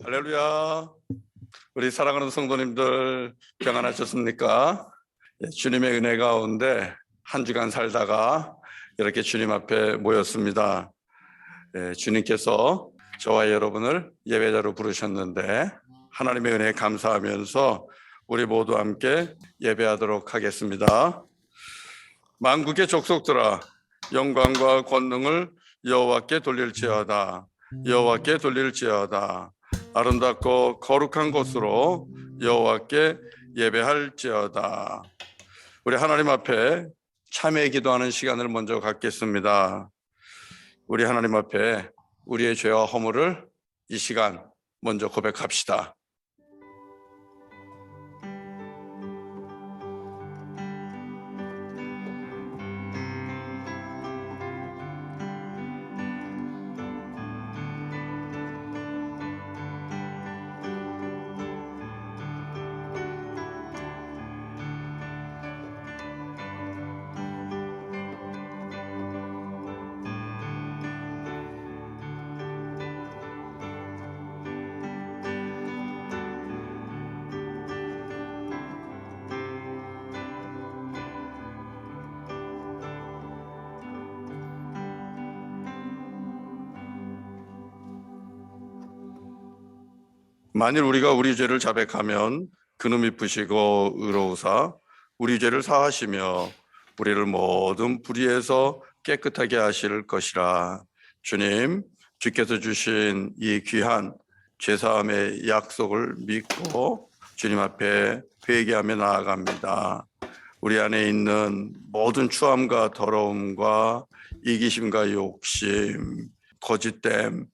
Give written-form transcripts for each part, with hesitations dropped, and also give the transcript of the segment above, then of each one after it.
할렐루야. 우리 사랑하는 성도님들 평안하셨습니까? 주님의 은혜 가운데 한 주간 살다가 이렇게 주님 앞에 모였습니다. 주님께서 저와 여러분을 예배자로 부르셨는데 하나님의 은혜에 감사하면서 우리 모두 함께 예배하도록 하겠습니다. 만국의 족속들아, 영광과 권능을 여호와께 돌릴지어다. 여호와께 돌릴지어다. 아름답고 거룩한 곳으로 여호와께 예배할지어다. 우리 하나님 앞에 참회 기도하는 시간을 먼저 갖겠습니다. 우리 하나님 앞에 우리의 죄와 허물을 이 시간 먼저 고백합시다. 만일 우리가 우리 죄를 자백하면 그는 미쁘시고 의로우사 우리 죄를 사하시며 우리를 모든 불의에서 깨끗하게 하실 것이라. 주님, 주께서 주신 이 귀한 죄사함의 약속을 믿고 주님 앞에 회개하며 나아갑니다. 우리 안에 있는 모든 추함과 더러움과 이기심과 욕심, 거짓됨,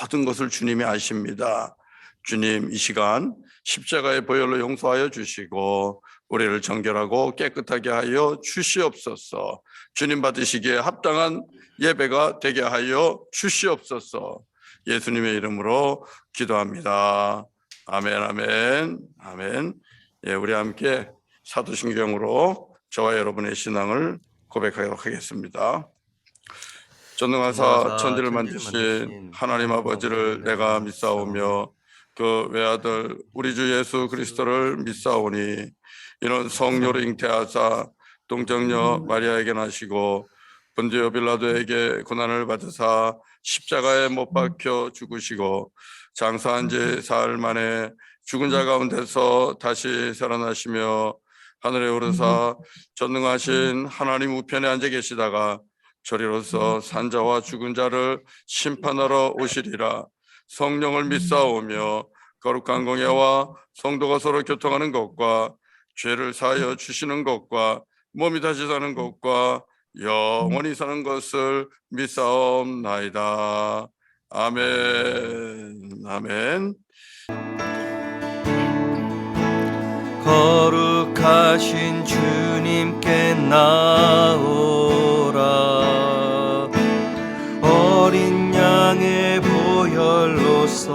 모든 것을 주님이 아십니다. 주님, 이 시간 십자가의 보혈로 용서하여 주시고 우리를 정결하고 깨끗하게 하여 주시옵소서. 주님 받으시기에 합당한 예배가 되게 하여 주시옵소서. 예수님의 이름으로 기도합니다. 아멘, 아멘, 아멘. 우리 함께 사도신경으로 저와 여러분의 신앙을 고백하도록 하겠습니다. 전능하사 천지를 만드신 하나님 아버지를 내가 믿사오며 그 외아들 우리 주 예수 그리스도를 믿사오니 이는 성령으로 잉태하사 동정녀 마리아에게 나시고 본디오 빌라도에게 고난을 받으사 십자가에 못 박혀 죽으시고 장사한 지 사흘 만에 죽은 자 가운데서 다시 살아나시며 하늘에 오르사 전능하신 하나님 우편에 앉아 계시다가 저리로서 산자와 죽은 자를 심판하러 오시리라. 성령을 믿사오며 거룩한 공예와 성도가 서로 교통하는 것과 죄를 사하여 주시는 것과 몸이 다시 사는 것과 영원히 사는 것을 믿사옵나이다. 아멘, 아멘. 거룩하신 주님께 나오라. 어린 양의 보혈로서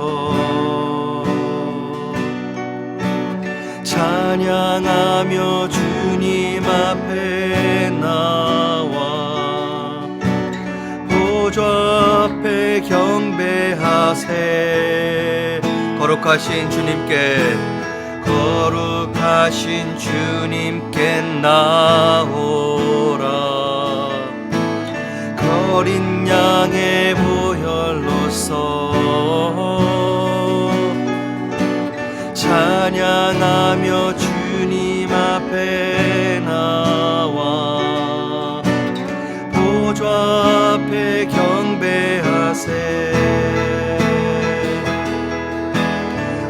찬양하며 주님 앞에 나와 보좌 앞에 경배하세. 거룩하신 주님께 나오라. 어린 양의 보혈로서 찬양하며 주님 앞에 나와 보좌 앞에 경배하세.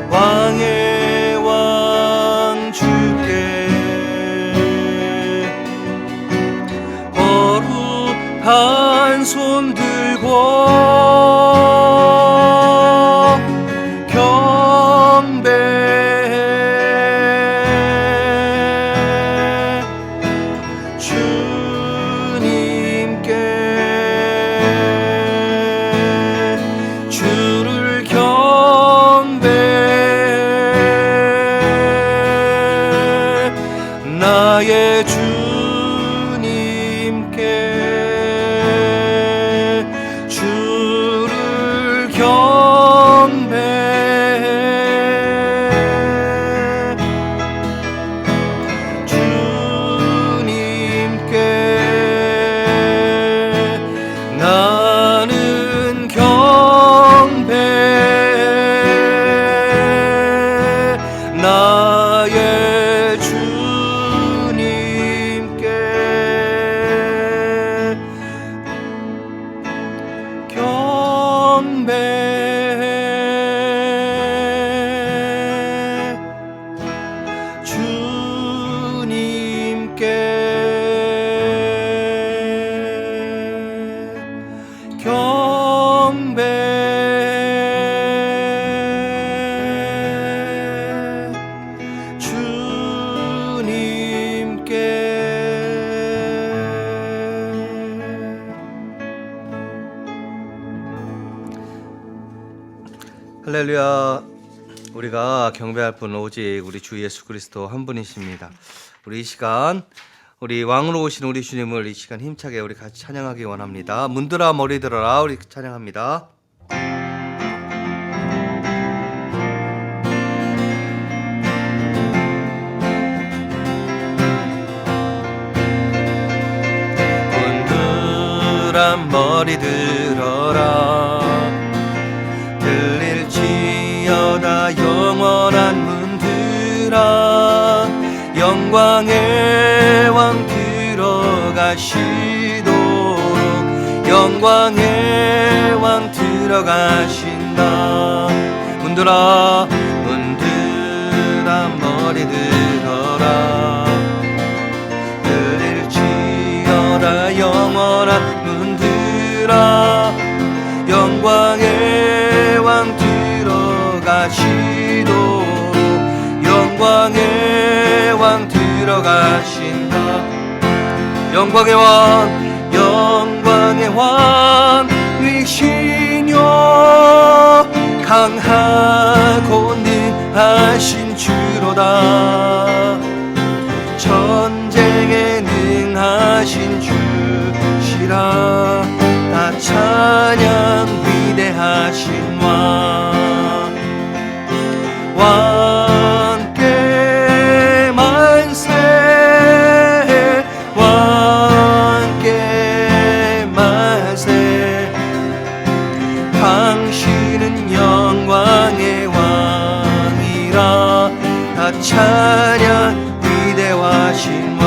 왕의 왕 주께 거룩한 손 들고 나의 주님께 할렐루야. 우리가 경배할 분은 오직 우리 주 예수 그리스도 한 분이십니다. 우리 이 시간 우리 왕으로 오신 우리 주님을 이 시간 힘차게 우리 같이 찬양하기 원합니다. 문들아 머리 들어라. 우리 찬양합니다. 문들아 머리 들어라. 들릴지어다 영원한 문들아. 영광의 왕 들어가시도록 영광의 왕 들어가신다. 문들아 문들아 머리 들어라. 들릴지어다 영원한 문들아. 영광의 왕 들어가시도록 영광의 왕 들어가신다. 영광의 왕 영광의 왕 위시뇨. 강하고 능하신 주로다. 전쟁에 능하신 주시라. 다 찬양 위대하신 왕. 왕께 만세. 왕께 만세. 당신은 영광의 왕이라. 다 찬양 위대하신 왕.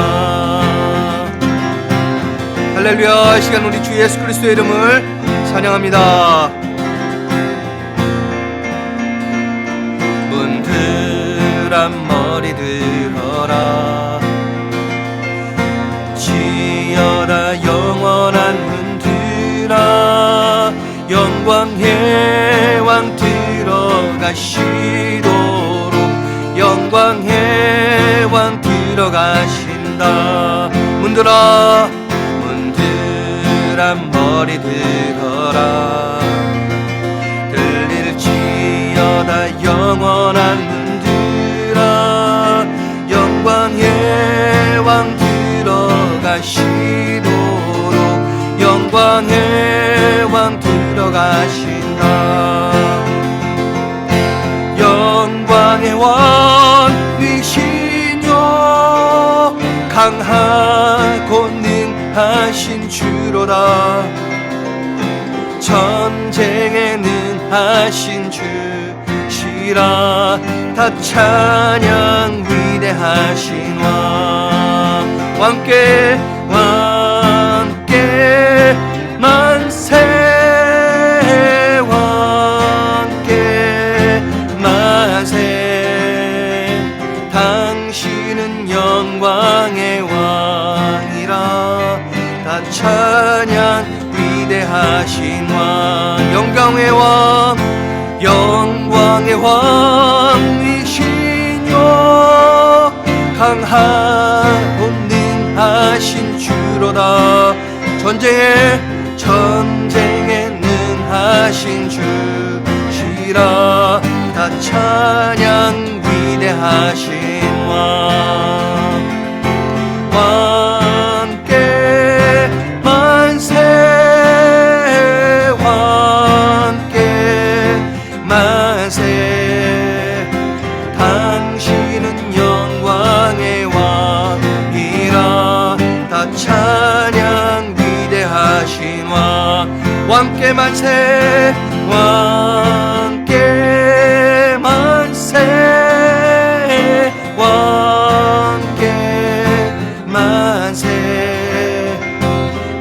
할렐루야. 이 시간 우리 주 예수 그리스도의 이름을 찬양합니다. 문들아 머리 들어라. 지어다 영원한 문들아. 영광의 왕 들어가시도록 영광의 왕 들어가신다. 문들아 문들아 머리 들어라. 들릴지어다 영원한 문들아. 영광의 왕 들어가시도록 영광의 왕 들어가신다. 영광의 왕이시뇨. 강하고 능하신 주로다. 전쟁에 능하신 주시라. 다 찬양 위대하신 왕. 왕께 왕께 만세. 왕께 만세. 당신은 영광의 왕이라. 다 찬양 위대하신 왕. 영광의 왕 영광의 왕이시뇨. 강하고 능하신 주로다. 전쟁에 능하신 주시라. 다 찬양 위대하신 왕. 왕께 만세. 왕께 만세. 당신은 영광의 왕이라. 다 찬양 위대하신 왕. 왕께 만세. 왕께 만세. 왕께 만세.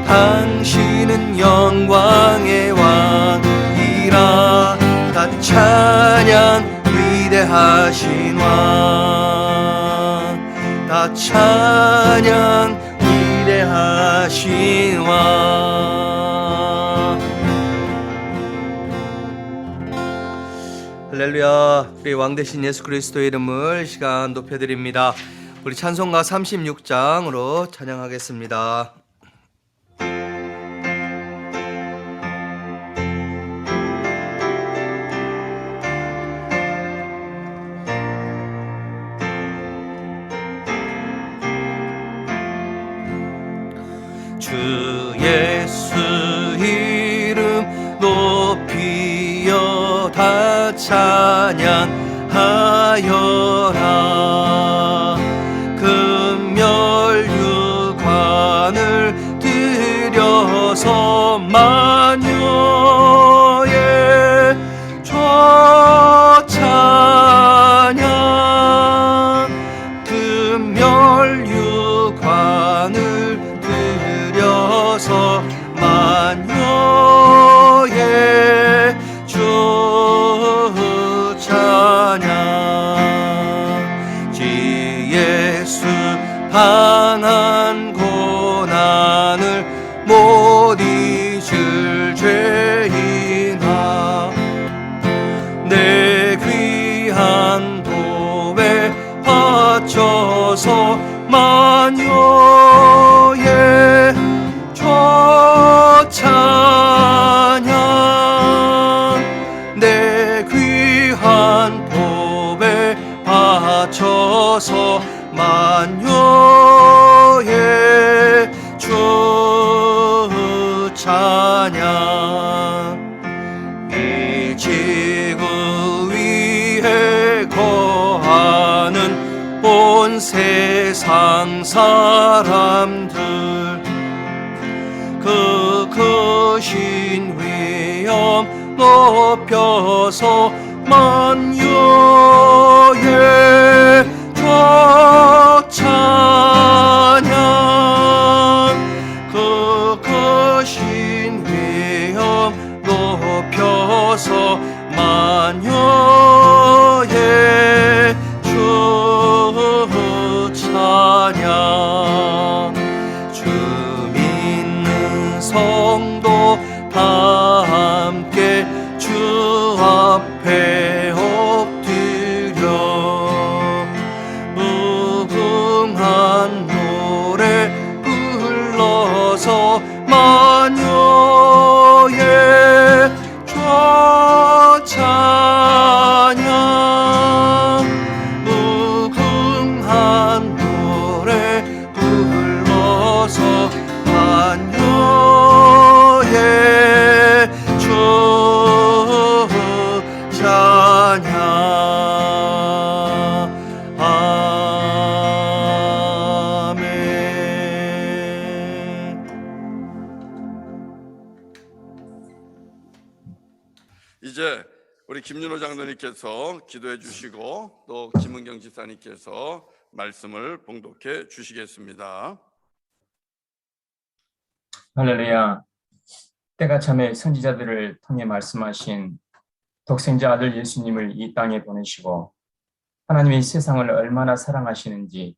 당신은 영광의 왕이라. 다 찬양 위대하신 왕. 다 찬양 위대하신 왕. 할렐루야. 우리 왕 대신 예수 그리스도의 이름을 시간 높여드립니다. 우리 찬송가 36장으로 찬양하겠습니다. 주 예수 이름 높이여 다 찬양하여라. 금멸유관을 들여서 만유의 찬양. 금멸유관을 들여서 만유의 주 찬양. 지 예수 당한 고난을 못 잊을 죄인아, 내 귀한 도에 바쳐서 만유의 주 찬양. 내 귀한 도에 바쳐서 만유의 주 찬양. 이 지구 위에 거하는 온 세상 사람들, 그 크신 위엄 높여서 만유의 주 찬양. 그 크신 위엄 높여서 만유의 주 찬양. 주 믿는 성도 다 함께 주 앞에 엎드려 무궁한 노래 불러서 만유의 주 찬양. 무궁한 노래 불러서 만유의 주 찬양. 아멘. 이제 우리 김윤호 장로님께서 기도해 주시고 또 김은경 집사님께서 말씀을 봉독해 주시겠습니다. 할렐루야. 때가 참에 선지자들을 통해 말씀하신 독생자 아들 예수님을 이 땅에 보내시고 하나님이 세상을 얼마나 사랑하시는지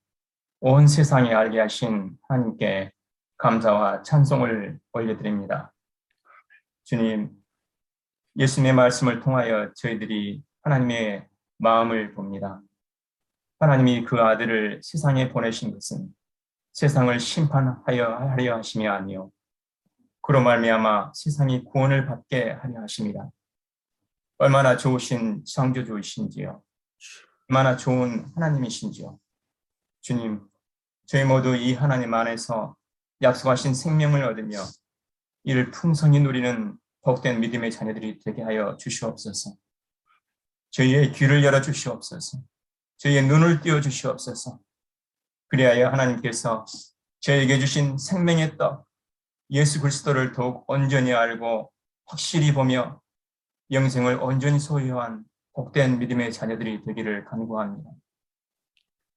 온 세상에 알게 하신 하나님께 감사와 찬송을 올려드립니다. 주님, 예수님의 말씀을 통하여 저희들이 하나님의 마음을 봅니다. 하나님이 그 아들을 세상에 보내신 것은 세상을 심판하려 하심이 아니요 그로 말미암아 세상이 구원을 받게 하려 하심이라. 얼마나 좋으신 창조주이신지요, 얼마나 좋은 하나님이신지요. 주님, 저희 모두 이 하나님 안에서 약속하신 생명을 얻으며 이를 풍성히 누리는 복된 믿음의 자녀들이 되게 하여 주시옵소서. 저희의 귀를 열어 주시옵소서. 저희의 눈을 띄워 주시옵소서. 그리하여 하나님께서 저에게 주신 생명의 떡 예수 그리스도를 더욱 온전히 알고 확실히 보며 영생을 온전히 소유한 복된 믿음의 자녀들이 되기를 간구합니다.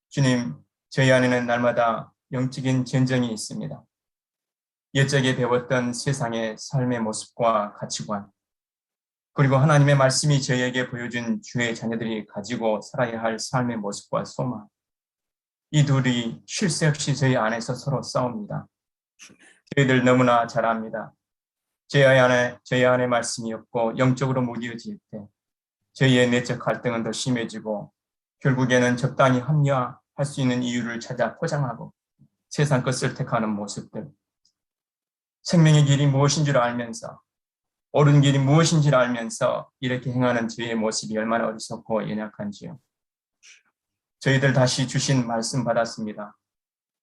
주님, 저희 안에는 날마다 영적인 전쟁이 있습니다. 옛적에 배웠던 세상의 삶의 모습과 가치관, 그리고 하나님의 말씀이 저희에게 보여준 주의 자녀들이 가지고 살아야 할 삶의 모습과 소망, 이 둘이 쉴 새 없이 저희 안에서 서로 싸웁니다. 저희들 너무나 잘 압니다. 저희 안에 말씀이 없고 영적으로 무뎌질 때 저희의 내적 갈등은 더 심해지고 결국에는 적당히 합리화할 수 있는 이유를 찾아 포장하고 세상 것을 택하는 모습들, 생명의 길이 무엇인 줄 알면서, 옳은 길이 무엇인 줄 알면서 이렇게 행하는 저희의 모습이 얼마나 어리석고 연약한지요. 저희들 다시 주신 말씀 받았습니다.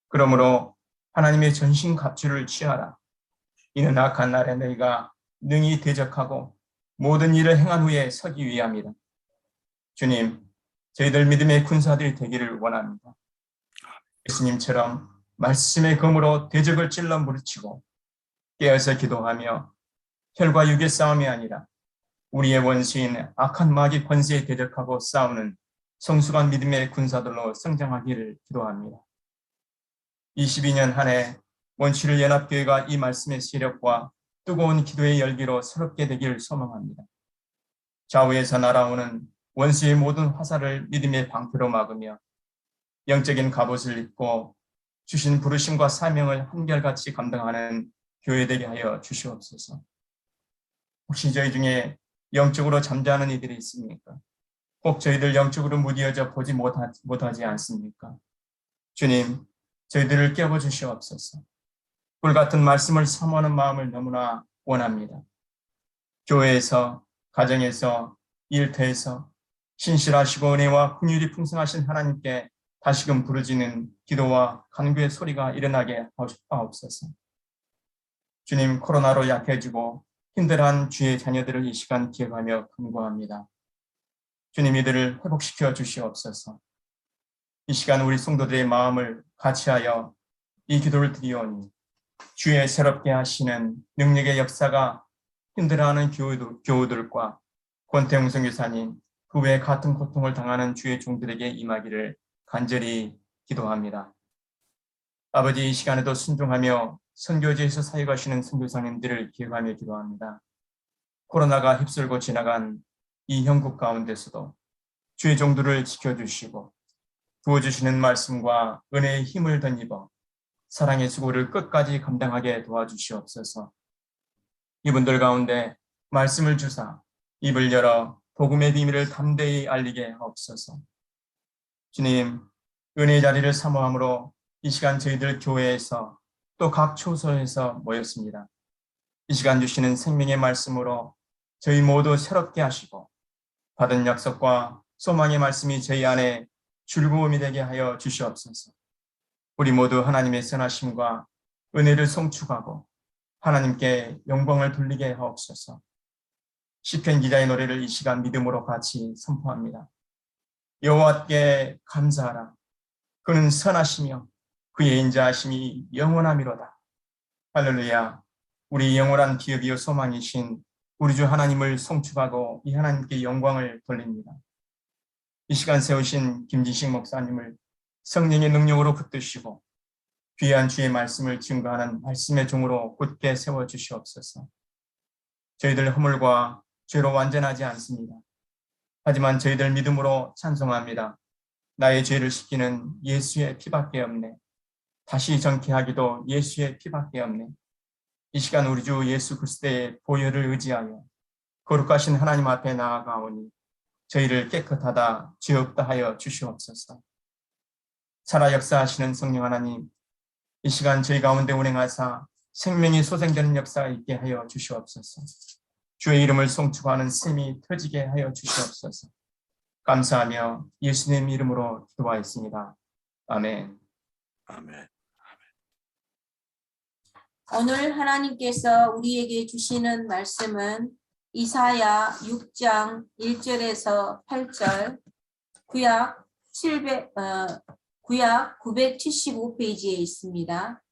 그러므로 하나님의 전신 갑주를 취하라. 이는 악한 날에 너희가 능히 대적하고 모든 일을 행한 후에 서기 위함이다. 주님, 저희들 믿음의 군사들이 되기를 원합니다. 예수님처럼 말씀의 검으로 대적을 찔러 무르치고 깨어서 기도하며 혈과 육의 싸움이 아니라 우리의 원수인 악한 마귀 권세에 대적하고 싸우는 성숙한 믿음의 군사들로 성장하기를 기도합니다. 22년 한 해 원추릴 연합교회가 이 말씀의 세력과 뜨거운 기도의 열기로 새롭게 되기를 소망합니다. 좌우에서 날아오는 원수의 모든 화살을 믿음의 방패로 막으며 영적인 갑옷을 입고 주신 부르심과 사명을 한결같이 감당하는 교회 되게 하여 주시옵소서. 혹시 저희 중에 영적으로 잠자는 이들이 있습니까? 꼭 저희들 영적으로 무디어져 보지 못하지 않습니까? 주님, 저희들을 깨워 주시옵소서. 불같은 말씀을 사모하는 마음을 너무나 원합니다. 교회에서, 가정에서, 일터에서 신실하시고 은혜와 긍휼이 풍성하신 하나님께 다시금 부르짖는 기도와 간구의 소리가 일어나게 하옵소서. 주님, 코로나로 약해지고 힘들어한 주의 자녀들을 이 시간 기억하며 간구합니다. 주님, 이들을 회복시켜 주시옵소서. 이 시간 우리 성도들의 마음을 같이하여 이 기도를 드리오니 주의 새롭게 하시는 능력의 역사가 힘들어하는 교우들과 권태웅 선교사님, 그 외 같은 고통을 당하는 주의 종들에게 임하기를 간절히 기도합니다. 아버지, 이 시간에도 순종하며 선교지에서 사역하시는 선교사님들을 기억하며 기도합니다. 코로나가 휩쓸고 지나간 이 형국 가운데서도 주의 종들을 지켜주시고 부어주시는 말씀과 은혜의 힘을 덧입어 사랑의 수고를 끝까지 감당하게 도와주시옵소서. 이분들 가운데 말씀을 주사 입을 열어 복음의 비밀을 담대히 알리게 하옵소서. 주님, 은혜의 자리를 사모함으로 이 시간 저희들 교회에서 또 각 초소에서 모였습니다. 이 시간 주시는 생명의 말씀으로 저희 모두 새롭게 하시고 받은 약속과 소망의 말씀이 저희 안에 즐거움이 되게 하여 주시옵소서. 우리 모두 하나님의 선하심과 은혜를 송축하고 하나님께 영광을 돌리게 하옵소서. 시편 기자의 노래를 이 시간 믿음으로 같이 선포합니다. 여호와께 감사하라. 그는 선하시며 그의 인자하심이 영원하미로다. 할렐루야. 우리 영원한 기업이요 소망이신 우리 주 하나님을 송축하고 이 하나님께 영광을 돌립니다. 이 시간 세우신 김진식 목사님을 성령의 능력으로 붙드시고 귀한 주의 말씀을 증거하는 말씀의 종으로 굳게 세워주시옵소서. 저희들 허물과 죄로 완전하지 않습니다. 하지만 저희들 믿음으로 찬송합니다. 나의 죄를 씻기는 예수의 피밖에 없네. 다시 정케하기도 예수의 피밖에 없네. 이 시간 우리 주 예수 그리스도의 보혈을 의지하여 거룩하신 하나님 앞에 나아가오니 저희를 깨끗하다 죄 없다 하여 주시옵소서. 살아 역사하시는 성령 하나님, 이 시간 저희 가운데 운행하사 생명이 소생되는 역사가 있게 하여 주시옵소서. 주의 이름을 송축하는 셈이 터지게 하여 주시옵소서. 감사하며 예수님 이름으로 기도하였습니다. 아멘. 아멘. 오늘 하나님께서 우리에게 주시는 말씀은 이사야 6장 1절에서 8절, 구약 975페이지에 있습니다.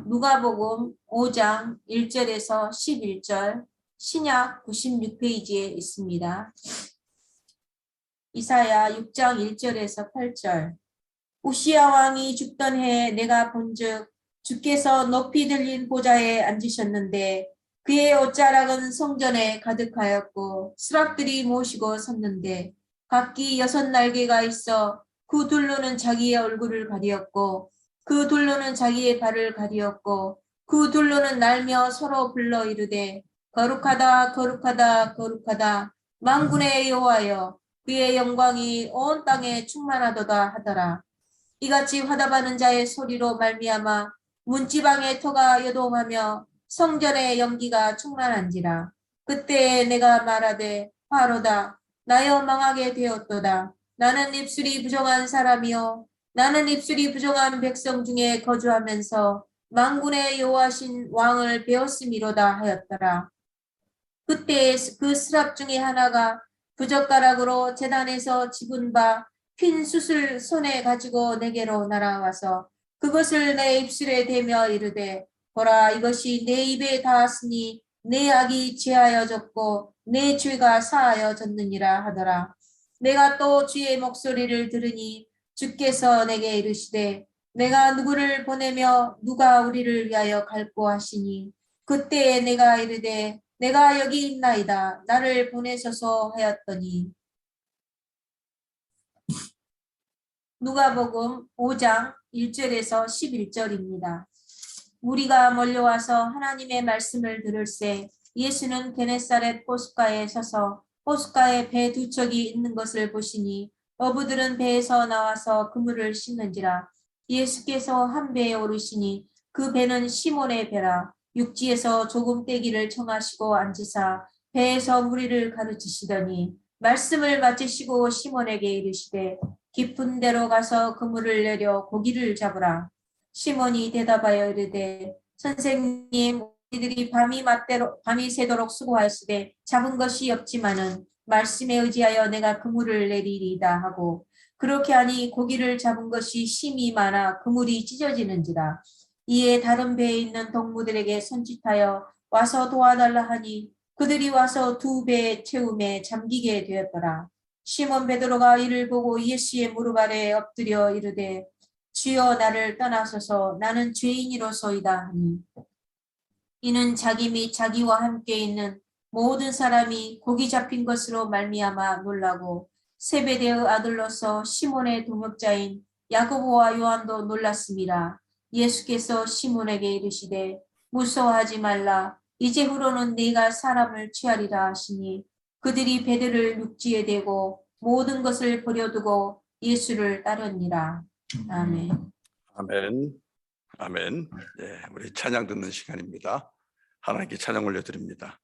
누가복음 5장 1절에서 11절, 신약 96페이지에 있습니다. 이사야 6장 1절에서 8절. 우시야 왕이 죽던 해에 내가 본즉 주께서 높이 들린 보좌에 앉으셨는데 그의 옷자락은 성전에 가득하였고 스랍들이 모시고 섰는데 각기 6날개가 있어 그 둘로는 자기의 얼굴을 가리었고 그 둘로는 자기의 발을 가리었고 그 둘로는 날며 서로 불러 이르되 거룩하다 거룩하다 거룩하다 만군의 여호와여 그의 영광이 온 땅에 충만하도다 하더라. 이같이 화답하는 자의 소리로 말미암아 문지방의 터가 요동하며 성전의 연기가 충만한지라. 그때에 내가 말하되 화로다 나여 망하게 되었도다. 나는 입술이 부정한 사람이요 나는 입술이 부정한 백성 중에 거주하면서 만군의 여호와신 왕을 배웠음이로다 하였더라. 그때 그 스랍 중에 하나가 부젓가락으로 제단에서 집은 바 핀 숯을 손에 가지고 내게로 날아와서 그것을 내 입술에 대며 이르되 보라 이것이 내 입에 닿았으니 내 악이 제하여졌고 내 죄가 사하여졌느니라 하더라. 내가 또 주의 목소리를 들으니 주께서 내게 이르시되 내가 누구를 보내며 누가 우리를 위하여 갈고 하시니 그때에 내가 이르되 내가 여기 있나이다 나를 보내소서 하였더니 누가복음 5장 1절에서 11절입니다. 무리가 몰려와서 하나님의 말씀을 들을새 예수는 게네사렛 호숫가에 서서 호숫가에 배 두 척이 있는 것을 보시니 어부들은 배에서 나와서 그물을 씻는지라. 예수께서 한 배에 오르시니 그 배는 시몬의 배라. 육지에서 조금 떼기를 청하시고 앉으사 배에서 무리를 가르치시더니 말씀을 마치시고 시몬에게 이르시되 깊은 데로 가서 그물을 내려 고기를 잡으라. 시몬이 대답하여 이르되 선생님 우리들이 밤이 새도록 수고하였으되 잡은 것이 없지만은 말씀에 의지하여 내가 그물을 내리리이다 하고 그렇게 하니 고기를 잡은 것이 심이 많아 그물이 찢어지는지라. 이에 다른 배에 있는 동무들에게 손짓하여 와서 도와달라 하니 그들이 와서 두 배의 채움에 잠기게 되었더라. 시몬 베드로가 이를 보고 예수의 무릎 아래에 엎드려 이르되 주여 나를 떠나소서 나는 죄인이로소이다 하니 이는 자기 및 자기와 함께 있는 모든 사람이 고기 잡힌 것으로 말미암아 놀라고 세베대의 아들로서 시몬의 동역자인 야고보와 요한도 놀랐습니다. 예수께서 시몬에게 이르시되 무서워하지 말라 이제후로는 네가 사람을 취하리라 하시니 그들이 배들을 육지에 대고 모든 것을 버려두고 예수를 따르니라. 아멘. 아멘. 아멘. 네, 우리 찬양 듣는 시간입니다. 하나님께 찬양 올려드립니다.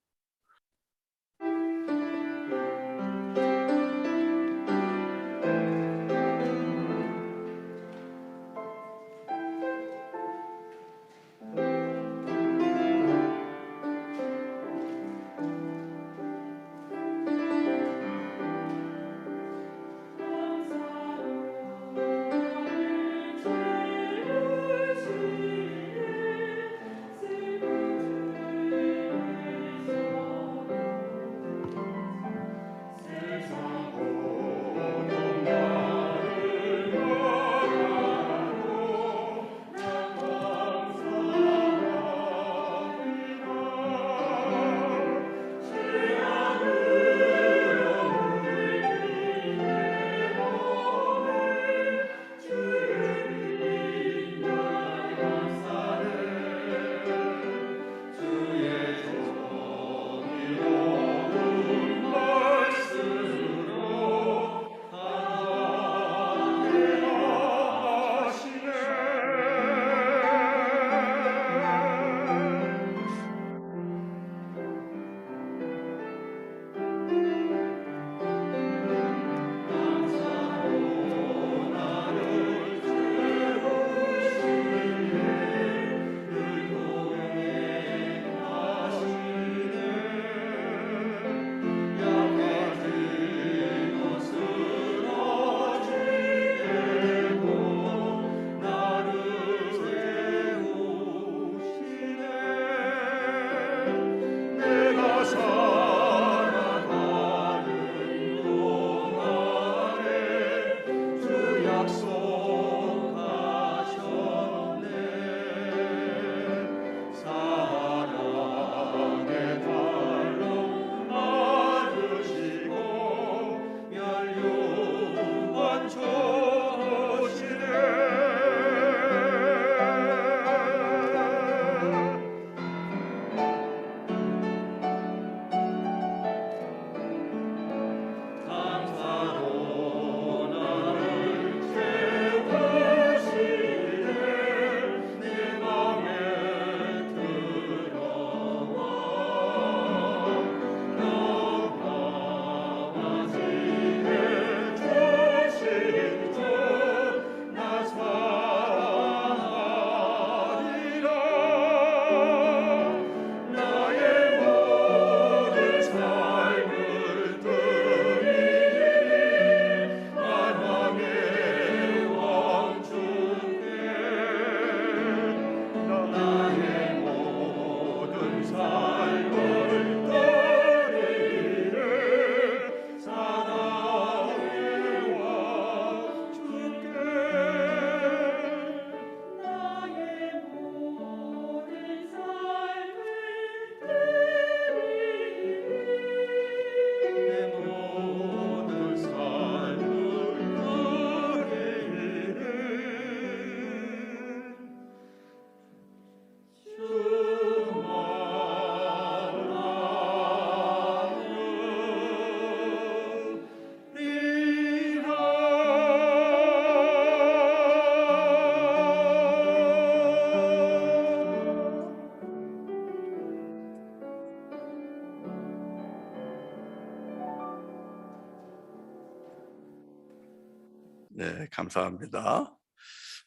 네, 감사합니다.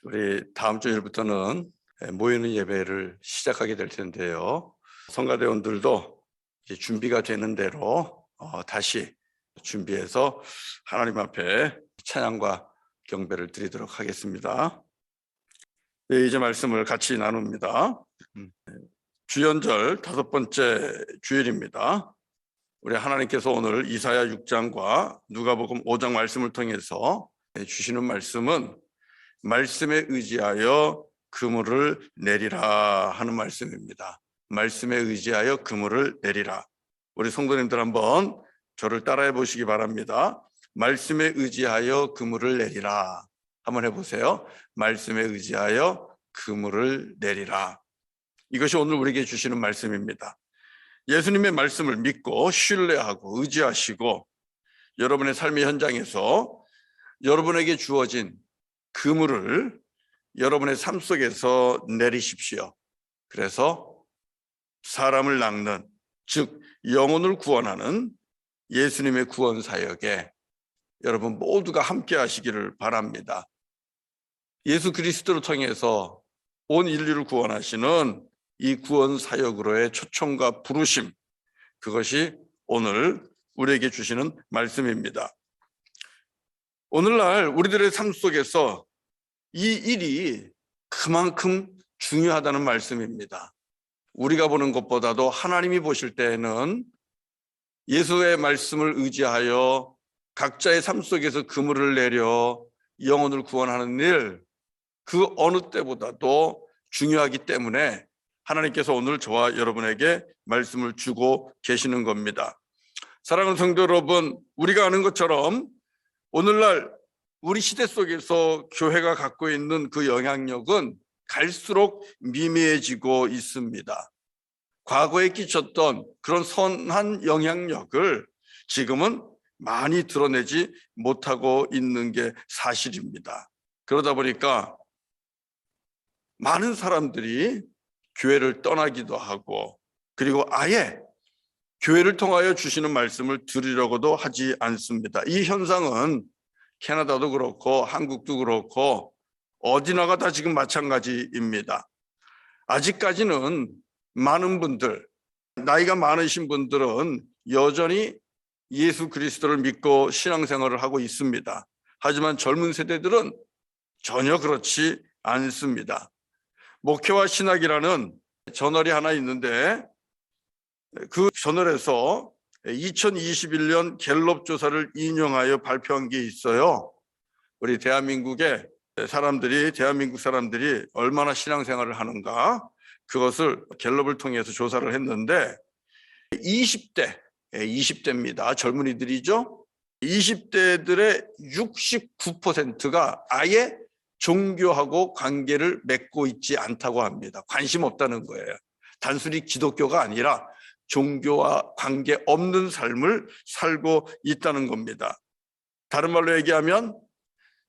우리 다음 주일부터는 모이는 예배를 시작하게 될 텐데요. 성가대원들도 이제 준비가 되는 대로 다시 준비해서 하나님 앞에 찬양과 경배를 드리도록 하겠습니다. 네, 이제 말씀을 같이 나눕니다. 주연절 5번째 주일입니다. 우리 하나님께서 오늘 이사야 6장과 누가복음 5장 말씀을 통해서 주시는 말씀은 말씀에 의지하여 그물을 내리라 하는 말씀입니다. 말씀에 의지하여 그물을 내리라. 우리 성도님들 한번 저를 따라해 보시기 바랍니다. 말씀에 의지하여 그물을 내리라. 한번 해보세요. 말씀에 의지하여 그물을 내리라. 이것이 오늘 우리에게 주시는 말씀입니다. 예수님의 말씀을 믿고 신뢰하고 의지하시고 여러분의 삶의 현장에서 여러분에게 주어진 그물을 여러분의 삶 속에서 내리십시오. 그래서 사람을 낚는, 즉 영혼을 구원하는 예수님의 구원 사역에 여러분 모두가 함께 하시기를 바랍니다. 예수 그리스도를 통해서 온 인류를 구원하시는 이 구원 사역으로의 초청과 부르심, 그것이 오늘 우리에게 주시는 말씀입니다. 오늘날 우리들의 삶 속에서 이 일이 그만큼 중요하다는 말씀입니다. 우리가 보는 것보다도 하나님이 보실 때에는 예수의 말씀을 의지하여 각자의 삶 속에서 그물을 내려 영혼을 구원하는 일, 그 어느 때보다도 중요하기 때문에 하나님께서 오늘 저와 여러분에게 말씀을 주고 계시는 겁니다. 사랑하는 성도 여러분, 우리가 아는 것처럼 오늘날 우리 시대 속에서 교회가 갖고 있는 그 영향력은 갈수록 미미해지고 있습니다. 과거에 끼쳤던 그런 선한 영향력을 지금은 많이 드러내지 못하고 있는 게 사실입니다. 그러다 보니까 많은 사람들이 교회를 떠나기도 하고, 그리고 아예 교회를 통하여 주시는 말씀을 들으려고도 하지 않습니다. 이 현상은 캐나다도 그렇고 한국도 그렇고 어디나가 다 지금 마찬가지입니다. 아직까지는 많은 분들, 나이가 많으신 분들은 여전히 예수 그리스도를 믿고 신앙생활을 하고 있습니다. 하지만 젊은 세대들은 전혀 그렇지 않습니다. 목회와 신학이라는 저널이 하나 있는데 그 저널에서 2021년 갤럽 조사를 인용하여 발표한 게 있어요. 우리 대한민국 사람들이 얼마나 신앙생활을 하는가, 그것을 갤럽을 통해서 조사를 했는데 20대입니다. 젊은이들이죠. 20대들의 69%가 아예 종교하고 관계를 맺고 있지 않다고 합니다. 관심 없다는 거예요. 단순히 기독교가 아니라 종교와 관계 없는 삶을 살고 있다는 겁니다. 다른 말로 얘기하면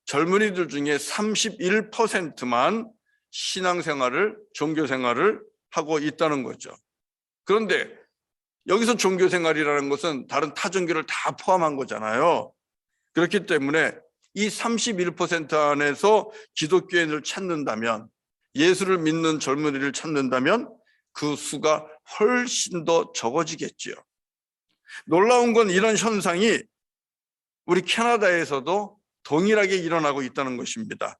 젊은이들 중에 31%만 신앙생활을, 종교생활을 하고 있다는 거죠. 그런데 여기서 종교생활이라는 것은 다른 타종교를 다 포함한 거잖아요. 그렇기 때문에 이 31% 안에서 기독교인을 찾는다면, 예수를 믿는 젊은이를 찾는다면 그 수가 훨씬 더 적어지겠지요. 놀라운 건 이런 현상이 우리 캐나다에서도 동일하게 일어나고 있다는 것입니다.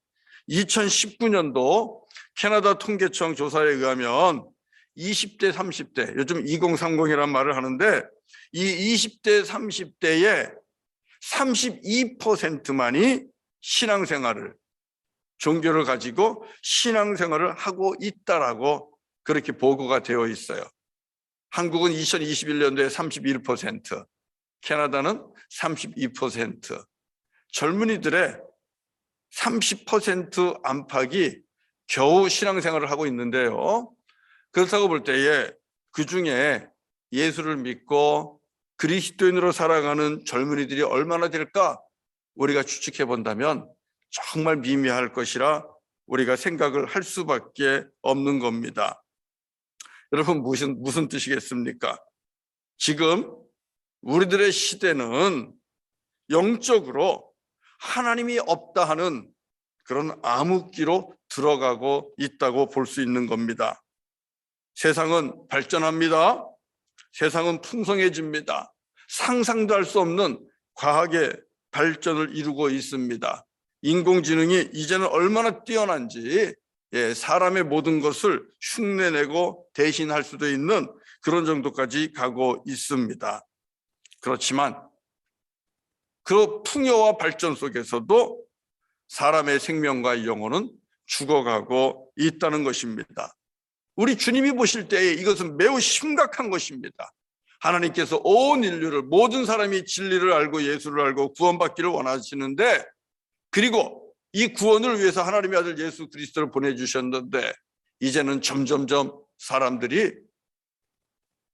2019년도 캐나다 통계청 조사에 의하면 20대, 30대, 요즘 2030이라는 말을 하는데 이 20대, 30대의 32%만이 신앙생활을, 종교를 가지고 신앙생활을 하고 있다라고 그렇게 보고가 되어 있어요. 한국은 2021년도에 31%, 캐나다는 32%, 젊은이들의 30% 안팎이 겨우 신앙생활을 하고 있는데요. 그렇다고 볼 때에 그 중에 예수를 믿고 그리스도인으로 살아가는 젊은이들이 얼마나 될까 우리가 추측해 본다면 정말 미미할 것이라 우리가 생각을 할 수밖에 없는 겁니다. 여러분, 무슨 뜻이겠습니까? 지금 우리들의 시대는 영적으로 하나님이 없다 하는 그런 암흑기로 들어가고 있다고 볼 수 있는 겁니다. 세상은 발전합니다. 세상은 풍성해집니다. 상상도 할 수 없는 과학의 발전을 이루고 있습니다. 인공지능이 이제는 얼마나 뛰어난지 사람의 모든 것을 흉내내고 대신할 수도 있는 그런 정도까지 가고 있습니다. 그렇지만 그 풍요와 발전 속에서도 사람의 생명과 영혼은 죽어가고 있다는 것입니다. 우리 주님이 보실 때에 이것은 매우 심각한 것입니다. 하나님께서 온 인류를, 모든 사람이 진리를 알고 예수를 알고 구원받기를 원하시는데, 그리고 이 구원을 위해서 하나님의 아들 예수 그리스도를 보내주셨는데, 이제는 점점점 사람들이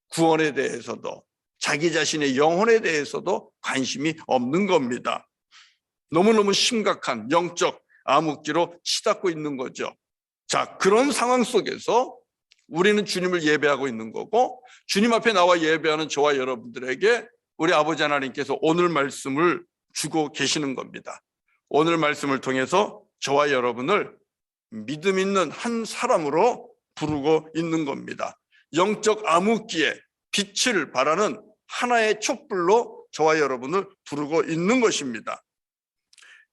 구원에 대해서도 자기 자신의 영혼에 대해서도 관심이 없는 겁니다. 너무너무 심각한 영적 암흑기로 치닫고 있는 거죠. 자, 그런 상황 속에서 우리는 주님을 예배하고 있는 거고, 주님 앞에 나와 예배하는 저와 여러분들에게 우리 아버지 하나님께서 오늘 말씀을 주고 계시는 겁니다. 오늘 말씀을 통해서 저와 여러분을 믿음 있는 한 사람으로 부르고 있는 겁니다. 영적 암흑기에 빛을 발하는 하나의 촛불로 저와 여러분을 부르고 있는 것입니다.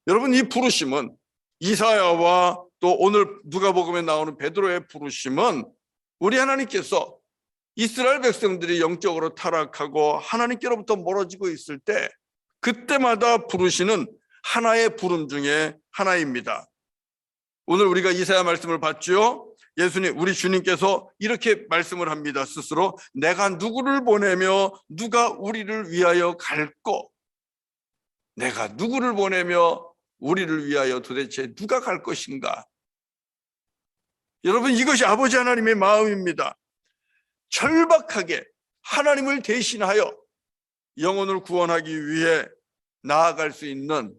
여러분, 이 부르심은 이사야와 또 오늘 누가복음에 나오는 베드로의 부르심은 우리 하나님께서 이스라엘 백성들이 영적으로 타락하고 하나님께로부터 멀어지고 있을 때 그때마다 부르시는 하나의 부름 중에 하나입니다. 오늘 우리가 이사야 말씀을 봤죠. 예수님, 우리 주님께서 이렇게 말씀을 합니다. 스스로 내가 누구를 보내며 누가 우리를 위하여 갈꼬? 내가 누구를 보내며 우리를 위하여 도대체 누가 갈 것인가? 여러분, 이것이 아버지 하나님의 마음입니다. 절박하게 하나님을 대신하여 영혼을 구원하기 위해 나아갈 수 있는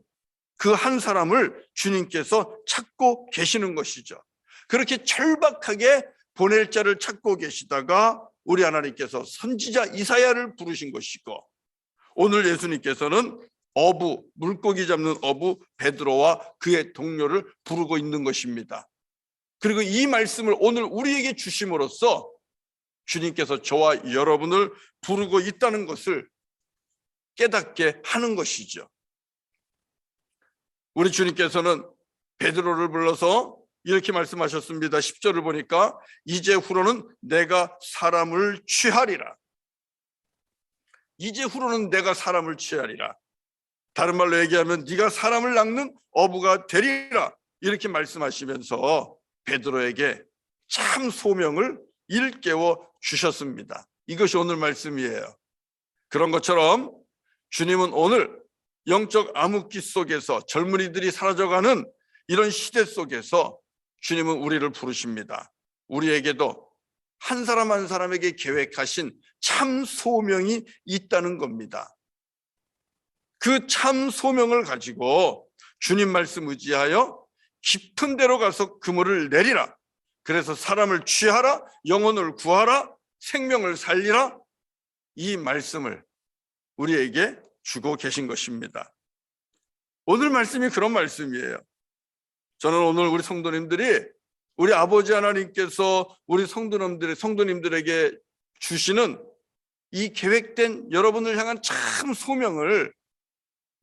그 한 사람을 주님께서 찾고 계시는 것이죠. 그렇게 절박하게 보낼 자를 찾고 계시다가 우리 하나님께서 선지자 이사야를 부르신 것이고, 오늘 예수님께서는 어부, 물고기 잡는 어부 베드로와 그의 동료를 부르고 있는 것입니다. 그리고 이 말씀을 오늘 우리에게 주심으로써 주님께서 저와 여러분을 부르고 있다는 것을 깨닫게 하는 것이죠. 우리 주님께서는 베드로를 불러서 이렇게 말씀하셨습니다. 10절을 보니까 이제 후로는 내가 사람을 취하리라. 이제 후로는 내가 사람을 취하리라. 다른 말로 얘기하면 네가 사람을 낚는 어부가 되리라. 이렇게 말씀하시면서 베드로에게 참 소명을 일깨워 주셨습니다. 이것이 오늘 말씀이에요. 그런 것처럼 주님은 오늘 영적 암흑기 속에서 젊은이들이 사라져가는 이런 시대 속에서 주님은 우리를 부르십니다. 우리에게도 한 사람 한 사람에게 계획하신 참 소명이 있다는 겁니다. 그 참 소명을 가지고 주님 말씀 의지하여 깊은 데로 가서 그물을 내리라. 그래서 사람을 취하라, 영혼을 구하라, 생명을 살리라. 이 말씀을 우리에게 주고 계신 것입니다. 오늘 말씀이 그런 말씀이에요. 저는 오늘 우리 성도님들이 우리 아버지 하나님께서 우리 성도님들에게 주시는 이 계획된 여러분을 향한 참 소명을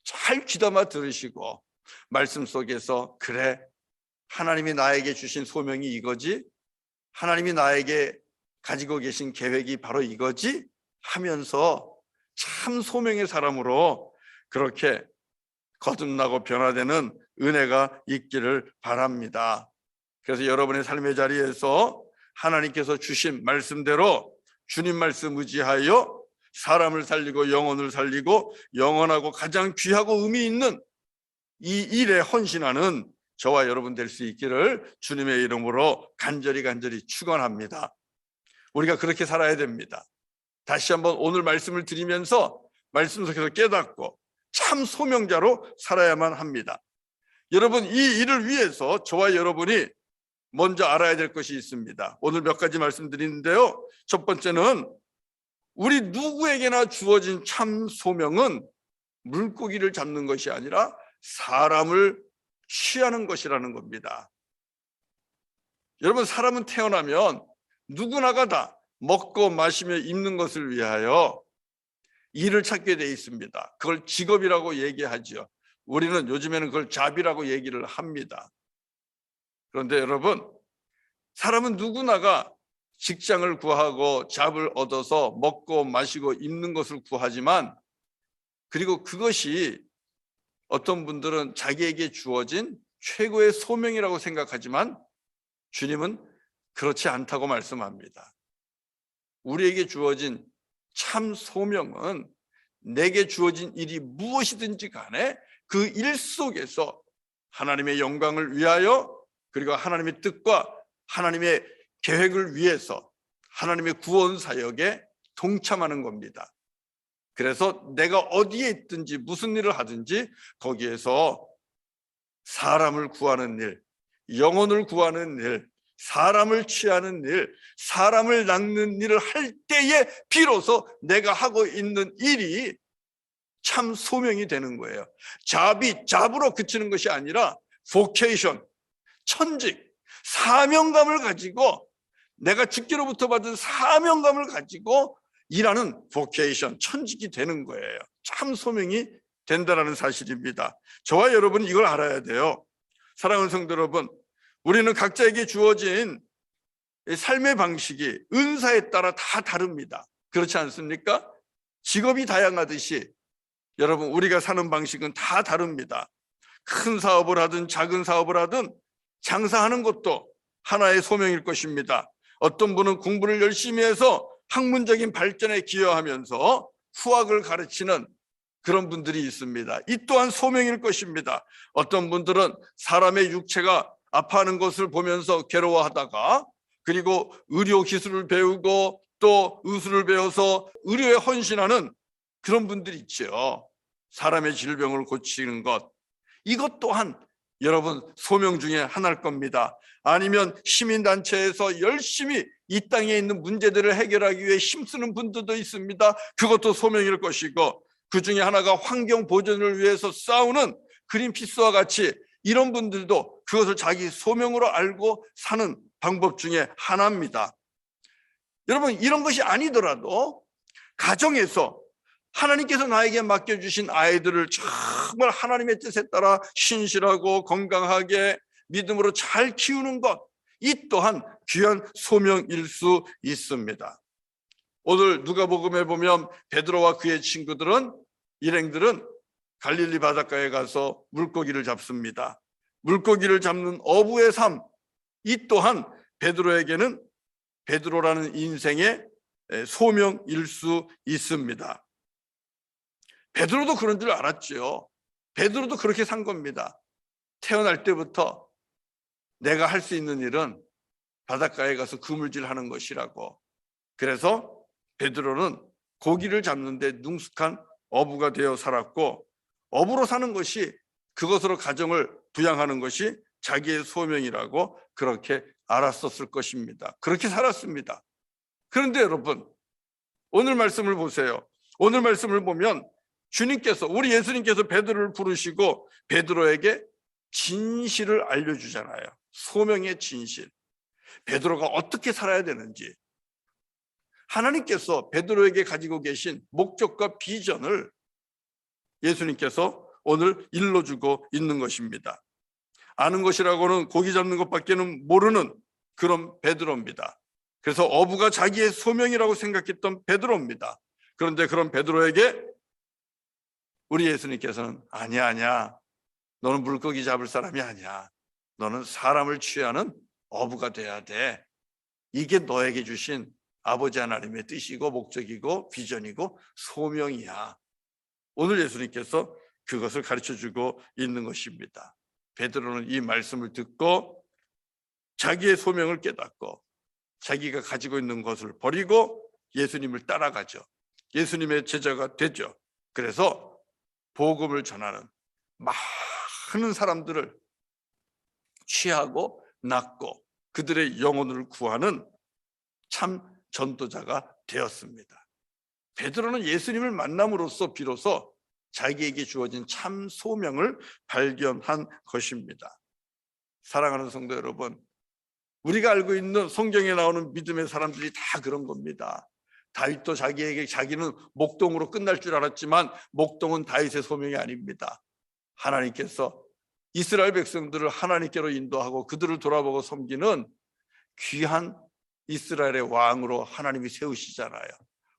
잘 귀담아 들으시고 말씀 속에서 그래, 하나님이 나에게 주신 소명이 이거지, 하나님이 나에게 가지고 계신 계획이 바로 이거지 하면서 참 소명의 사람으로 그렇게 거듭나고 변화되는 은혜가 있기를 바랍니다. 그래서 여러분의 삶의 자리에서 하나님께서 주신 말씀대로 주님 말씀 의지하여 사람을 살리고 영혼을 살리고 영원하고 가장 귀하고 의미 있는 이 일에 헌신하는 저와 여러분 될 수 있기를 주님의 이름으로 간절히 축원합니다. 우리가 그렇게 살아야 됩니다. 다시 한번 오늘 말씀을 드리면서 말씀 속에서 깨닫고 참 소명자로 살아야만 합니다. 여러분, 이 일을 위해서 저와 여러분이 먼저 알아야 될 것이 있습니다. 오늘 몇 가지 말씀드리는데요. 첫 번째는 우리 누구에게나 주어진 참 소명은 물고기를 잡는 것이 아니라 사람을 취하는 것이라는 겁니다. 여러분, 사람은 태어나면 누구나가 다 먹고 마시며 입는 것을 위하여 일을 찾게 돼 있습니다. 그걸 직업이라고 얘기하죠. 우리는 요즘에는 그걸 잡이라고 얘기를 합니다. 그런데 여러분, 사람은 누구나가 직장을 구하고 잡을 얻어서 먹고 마시고 입는 것을 구하지만, 그리고 그것이 어떤 분들은 자기에게 주어진 최고의 소명이라고 생각하지만 주님은 그렇지 않다고 말씀합니다. 우리에게 주어진 참 소명은 내게 주어진 일이 무엇이든지 간에 그 일 속에서 하나님의 영광을 위하여, 그리고 하나님의 뜻과 하나님의 계획을 위해서 하나님의 구원 사역에 동참하는 겁니다. 그래서 내가 어디에 있든지 무슨 일을 하든지 거기에서 사람을 구하는 일, 영혼을 구하는 일, 사람을 취하는 일, 사람을 낚는 일을 할 때에 비로소 내가 하고 있는 일이 참 소명이 되는 거예요. 잡으로 그치는 것이 아니라 vocation, 천직, 사명감을 가지고, 내가 직계로부터 받은 사명감을 가지고 일하는 vocation, 천직이 되는 거예요. 참 소명이 된다는 사실입니다. 저와 여러분은 이걸 알아야 돼요. 사랑하는 성도 여러분, 우리는 각자에게 주어진 삶의 방식이 은사에 따라 다 다릅니다. 그렇지 않습니까? 직업이 다양하듯이 여러분, 우리가 사는 방식은 다 다릅니다. 큰 사업을 하든 작은 사업을 하든 장사하는 것도 하나의 소명일 것입니다. 어떤 분은 공부를 열심히 해서 학문적인 발전에 기여하면서 후학을 가르치는 그런 분들이 있습니다. 이 또한 소명일 것입니다. 어떤 분들은 사람의 육체가 아파하는 것을 보면서 괴로워하다가, 그리고 의료 기술을 배우고 또 의술을 배워서 의료에 헌신하는 그런 분들이 있죠. 사람의 질병을 고치는 것, 이것 또한 여러분 소명 중에 하나일 겁니다. 아니면 시민단체에서 열심히 이 땅에 있는 문제들을 해결하기 위해 힘쓰는 분들도 있습니다. 그것도 소명일 것이고, 그 중에 하나가 환경 보존을 위해서 싸우는 그린피스와 같이 이런 분들도 그것을 자기 소명으로 알고 사는 방법 중에 하나입니다. 여러분, 이런 것이 아니더라도 가정에서 하나님께서 나에게 맡겨주신 아이들을 정말 하나님의 뜻에 따라 신실하고 건강하게 믿음으로 잘 키우는 것, 이 또한 귀한 소명일 수 있습니다. 오늘 누가복음에 보면 베드로와 그의 친구들은, 일행들은 갈릴리 바닷가에 가서 물고기를 잡습니다. 물고기를 잡는 어부의 삶, 이 또한 베드로에게는 베드로라는 인생의 소명일 수 있습니다. 베드로도 그런 줄 알았죠. 베드로도 그렇게 산 겁니다. 태어날 때부터 내가 할 수 있는 일은 바닷가에 가서 그물질하는 것이라고. 그래서 베드로는 고기를 잡는데 능숙한 어부가 되어 살았고, 어부로 사는 것이, 그것으로 가정을 부양하는 것이 자기의 소명이라고 그렇게 알았었을 것입니다. 그렇게 살았습니다. 그런데 여러분, 오늘 말씀을 보세요. 오늘 말씀을 보면 주님께서, 우리 예수님께서 베드로를 부르시고 베드로에게 진실을 알려주잖아요. 소명의 진실. 베드로가 어떻게 살아야 되는지, 하나님께서 베드로에게 가지고 계신 목적과 비전을 예수님께서 오늘 일러주고 있는 것입니다. 아는 것이라고는 고기 잡는 것밖에는 모르는 그런 베드로입니다. 그래서 어부가 자기의 소명이라고 생각했던 베드로입니다. 그런데 그런 베드로에게 우리 예수님께서는 아니야. 너는 물고기 잡을 사람이 아니야. 너는 사람을 취하는 어부가 돼야 돼. 이게 너에게 주신 아버지 하나님의 뜻이고 목적이고 비전이고 소명이야. 오늘 예수님께서 그것을 가르쳐주고 있는 것입니다. 베드로는 이 말씀을 듣고 자기의 소명을 깨닫고 자기가 가지고 있는 것을 버리고 예수님을 따라가죠. 예수님의 제자가 되죠. 그래서 복음을 전하는 많은 사람들을 취하고 낚고 그들의 영혼을 구하는 참 전도자가 되었습니다. 베드로는 예수님을 만남으로써 비로소 자기에게 주어진 참 소명을 발견한 것입니다. 사랑하는 성도 여러분, 우리가 알고 있는 성경에 나오는 믿음의 사람들이 다 그런 겁니다. 다윗도 자기는 목동으로 끝날 줄 알았지만 목동은 다윗의 소명이 아닙니다. 하나님께서 이스라엘 백성들을 하나님께로 인도하고 그들을 돌아보고 섬기는 귀한 이스라엘의 왕으로 하나님이 세우시잖아요.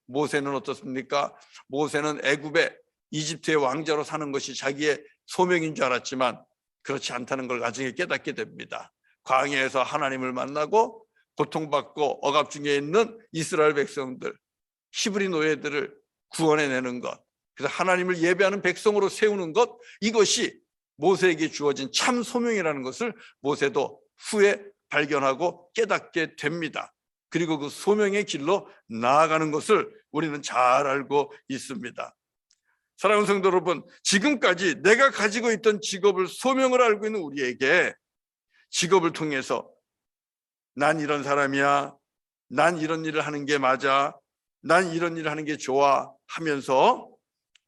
모세는 어떻습니까? 모세는 애굽의 이집트의 왕자로 사는 것이 자기의 소명인 줄 알았지만 그렇지 않다는 걸 나중에 깨닫게 됩니다. 광야에서 하나님을 만나고 고통받고 억압 중에 있는 이스라엘 백성들, 히브리 노예들을 구원해내는 것, 그래서 하나님을 예배하는 백성으로 세우는 것, 이것이 모세에게 주어진 참 소명이라는 것을 모세도 후에 발견하고 깨닫게 됩니다. 그리고 그 소명의 길로 나아가는 것을 우리는 잘 알고 있습니다. 사랑하는 성도 여러분, 지금까지 내가 가지고 있던 직업을, 소명을 알고 있는 우리에게 직업을 통해서 난 이런 사람이야, 난 이런 일을 하는 게 맞아, 난 이런 일을 하는 게 좋아 하면서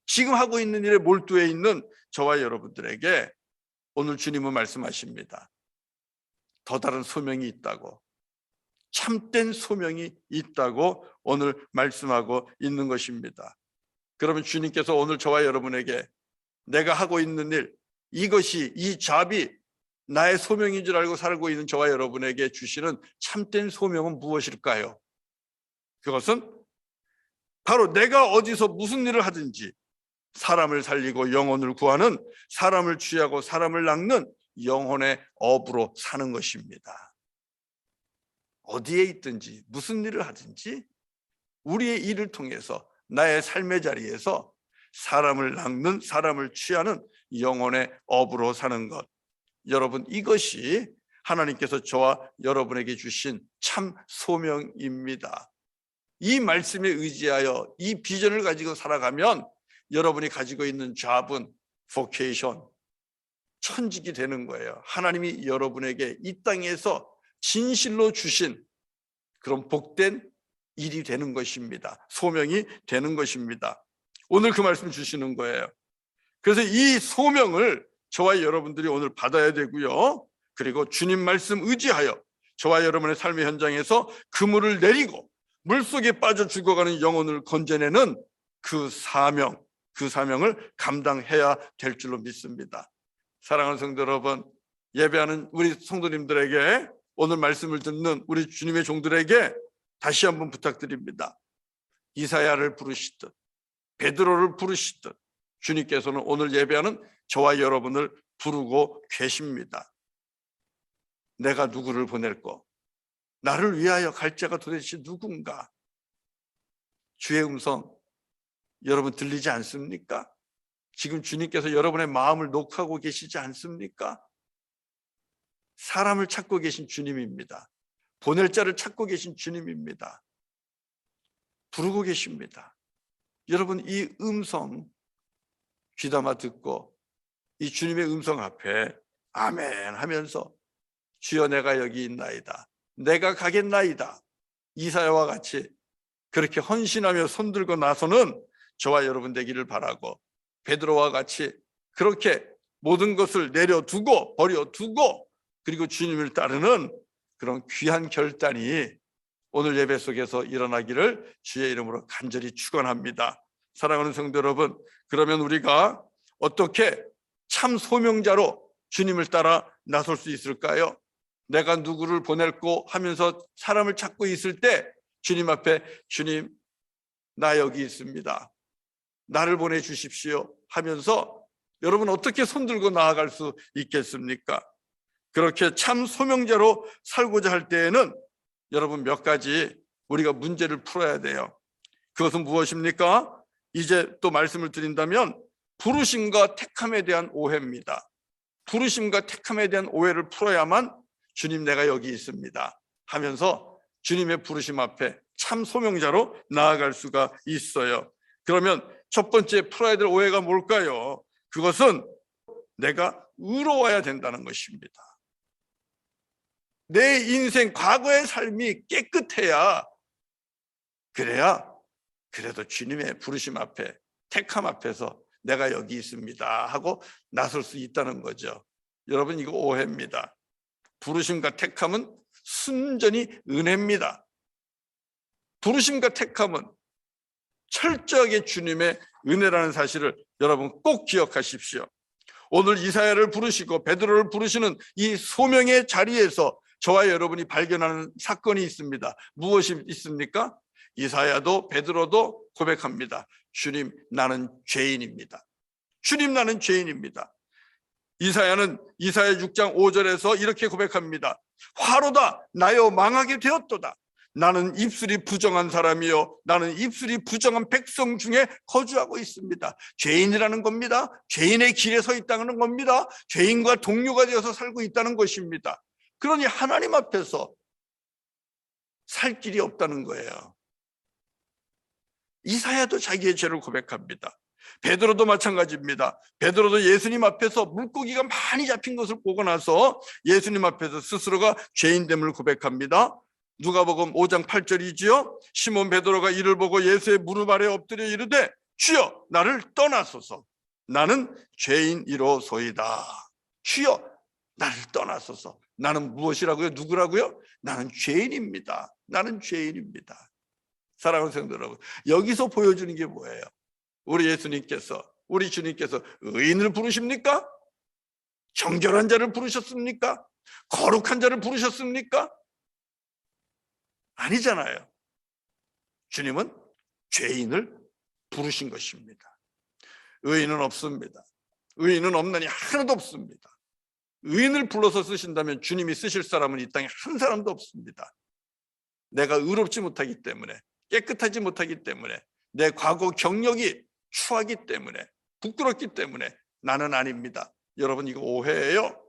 지금 하고 있는 일에 몰두해 있는 저와 여러분들에게 오늘 주님은 말씀하십니다. 더 다른 소명이 있다고, 참된 소명이 있다고 오늘 말씀하고 있는 것입니다. 그러면 주님께서 오늘 저와 여러분에게 내가 하고 있는 일, 이것이, 이 잡이 나의 소명인 줄 알고 살고 있는 저와 여러분에게 주시는 참된 소명은 무엇일까요? 그것은 바로 내가 어디서 무슨 일을 하든지 사람을 살리고 영혼을 구하는, 사람을 취하고 사람을 낚는 영혼의 어부로 사는 것입니다. 어디에 있든지 무슨 일을 하든지 우리의 일을 통해서 나의 삶의 자리에서 사람을 낚는, 사람을 취하는 영혼의 어부로 사는 것, 여러분, 이것이 하나님께서 저와 여러분에게 주신 참 소명입니다. 이 말씀에 의지하여 이 비전을 가지고 살아가면 여러분이 가지고 있는 잡은 vocation, 천직이 되는 거예요. 하나님이 여러분에게 이 땅에서 진실로 주신 그런 복된 일이 되는 것입니다. 소명이 되는 것입니다. 오늘 그 말씀 주시는 거예요. 그래서 이 소명을 저와 여러분들이 오늘 받아야 되고요. 그리고 주님 말씀 의지하여 저와 여러분의 삶의 현장에서 그물을 내리고 물속에 빠져 죽어가는 영혼을 건져내는 그 사명을 감당해야 될 줄로 믿습니다. 사랑하는 성도 여러분, 예배하는 우리 성도님들에게, 오늘 말씀을 듣는 우리 주님의 종들에게 다시 한번 부탁드립니다. 이사야를 부르시듯 베드로를 부르시듯 주님께서는 오늘 예배하는 저와 여러분을 부르고 계십니다. 내가 누구를 보낼꼬? 나를 위하여 갈 자가 도대체 누군가? 주의 음성 여러분 들리지 않습니까? 지금 주님께서 여러분의 마음을 녹하고 계시지 않습니까? 사람을 찾고 계신 주님입니다. 보낼 자를 찾고 계신 주님입니다. 부르고 계십니다. 여러분, 이 음성 귀담아 듣고 이 주님의 음성 앞에 아멘 하면서 주여 내가 여기 있나이다, 내가 가겠나이다, 이사야와 같이 그렇게 헌신하며 손들고 나서는 저와 여러분 되기를 바라고, 베드로와 같이 그렇게 모든 것을 내려두고 버려두고 그리고 주님을 따르는 그런 귀한 결단이 오늘 예배 속에서 일어나기를 주의 이름으로 간절히 축원합니다. 사랑하는 성도 여러분, 그러면 우리가 어떻게 참 소명자로 주님을 따라 나설 수 있을까요? 내가 누구를 보낼고 하면서 사람을 찾고 있을 때 주님 앞에, 주님 나 여기 있습니다, 나를 보내주십시오 하면서 여러분 어떻게 손들고 나아갈 수 있겠습니까? 그렇게 참 소명자로 살고자 할 때에는 여러분 몇 가지 우리가 문제를 풀어야 돼요. 그것은 무엇입니까? 이제 또 말씀을 드린다면 부르심과 택함에 대한 오해입니다. 부르심과 택함에 대한 오해를 풀어야만 주님 내가 여기 있습니다 하면서 주님의 부르심 앞에 참 소명자로 나아갈 수가 있어요. 그러면 첫 번째 풀어야 될 오해가 뭘까요? 그것은 내가 의로워야 된다는 것입니다. 내 인생 과거의 삶이 깨끗해야, 그래야 그래도 주님의 부르심 앞에, 택함 앞에서 내가 여기 있습니다 하고 나설 수 있다는 거죠. 여러분, 이거 오해입니다. 부르심과 택함은 순전히 은혜입니다. 부르심과 택함은 철저하게 주님의 은혜라는 사실을 여러분 꼭 기억하십시오. 오늘 이사야를 부르시고 베드로를 부르시는 이 소명의 자리에서 저와 여러분이 발견하는 사건이 있습니다. 무엇이 있습니까? 이사야도 베드로도 고백합니다. 주님, 나는 죄인입니다. 주님, 나는 죄인입니다. 이사야는 이사야 6장 5절에서 이렇게 고백합니다. 화로다, 나여 망하게 되었도다. 나는 입술이 부정한 사람이요, 나는 입술이 부정한 백성 중에 거주하고 있습니다. 죄인이라는 겁니다. 죄인의 길에 서 있다는 겁니다. 죄인과 동료가 되어서 살고 있다는 것입니다. 그러니 하나님 앞에서 살 길이 없다는 거예요. 이사야도 자기의 죄를 고백합니다. 베드로도 마찬가지입니다. 베드로도 예수님 앞에서 물고기가 많이 잡힌 것을 보고 나서 예수님 앞에서 스스로가 죄인됨을 고백합니다. 누가복음 5장 8절이지요. 시몬 베드로가 이를 보고 예수의 무릎 아래 엎드려 이르되 주여, 나를 떠나소서. 나는 죄인이로소이다. 주여, 나를 떠나소서. 나는 무엇이라고요? 누구라고요? 나는 죄인입니다. 나는 죄인입니다. 사랑하는 성도 여러분, 여기서 보여주는 게 뭐예요? 우리 예수님께서, 우리 주님께서 의인을 부르십니까? 정결한 자를 부르셨습니까? 거룩한 자를 부르셨습니까? 아니잖아요. 주님은 죄인을 부르신 것입니다. 의인은 없습니다. 의인은 없나니 하나도 없습니다. 의인을 불러서 쓰신다면 주님이 쓰실 사람은 이 땅에 한 사람도 없습니다. 내가 의롭지 못하기 때문에, 깨끗하지 못하기 때문에, 내 과거 경력이 추하기 때문에, 부끄럽기 때문에 나는 아닙니다. 여러분, 이거 오해예요.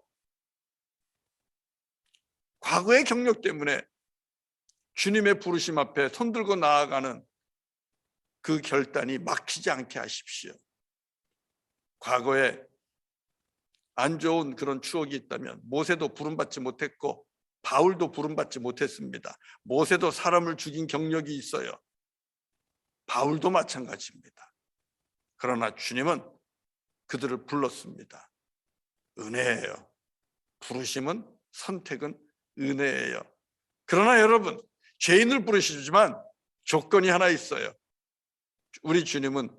과거의 경력 때문에 주님의 부르심 앞에 손들고 나아가는 그 결단이 막히지 않게 하십시오. 과거에 안 좋은 그런 추억이 있다면 모세도 부름받지 못했고 바울도 부름받지 못했습니다. 모세도 사람을 죽인 경력이 있어요. 바울도 마찬가지입니다. 그러나 주님은 그들을 불렀습니다. 은혜예요. 부르심은, 선택은 은혜예요. 그러나 여러분, 죄인을 부르시지만 조건이 하나 있어요. 우리 주님은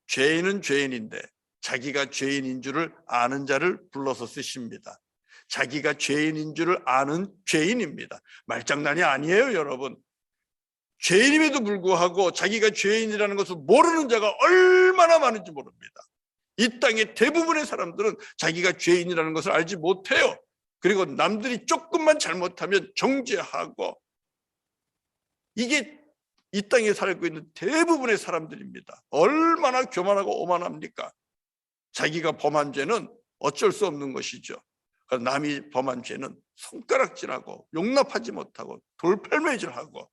죄인은 죄인인데 자기가 죄인인 줄을 아는 자를 불러서 쓰십니다. 자기가 죄인인 줄을 아는 죄인입니다. 말장난이 아니에요, 여러분. 죄인임에도 불구하고 자기가 죄인이라는 것을 모르는 자가 얼마나 많은지 모릅니다. 이 땅의 대부분의 사람들은 자기가 죄인이라는 것을 알지 못해요. 그리고 남들이 조금만 잘못하면 정죄하고, 이게 이 땅에 살고 있는 대부분의 사람들입니다. 얼마나 교만하고 오만합니까? 자기가 범한 죄는 어쩔 수 없는 것이죠. 남이 범한 죄는 손가락질하고 용납하지 못하고 돌팔매질하고.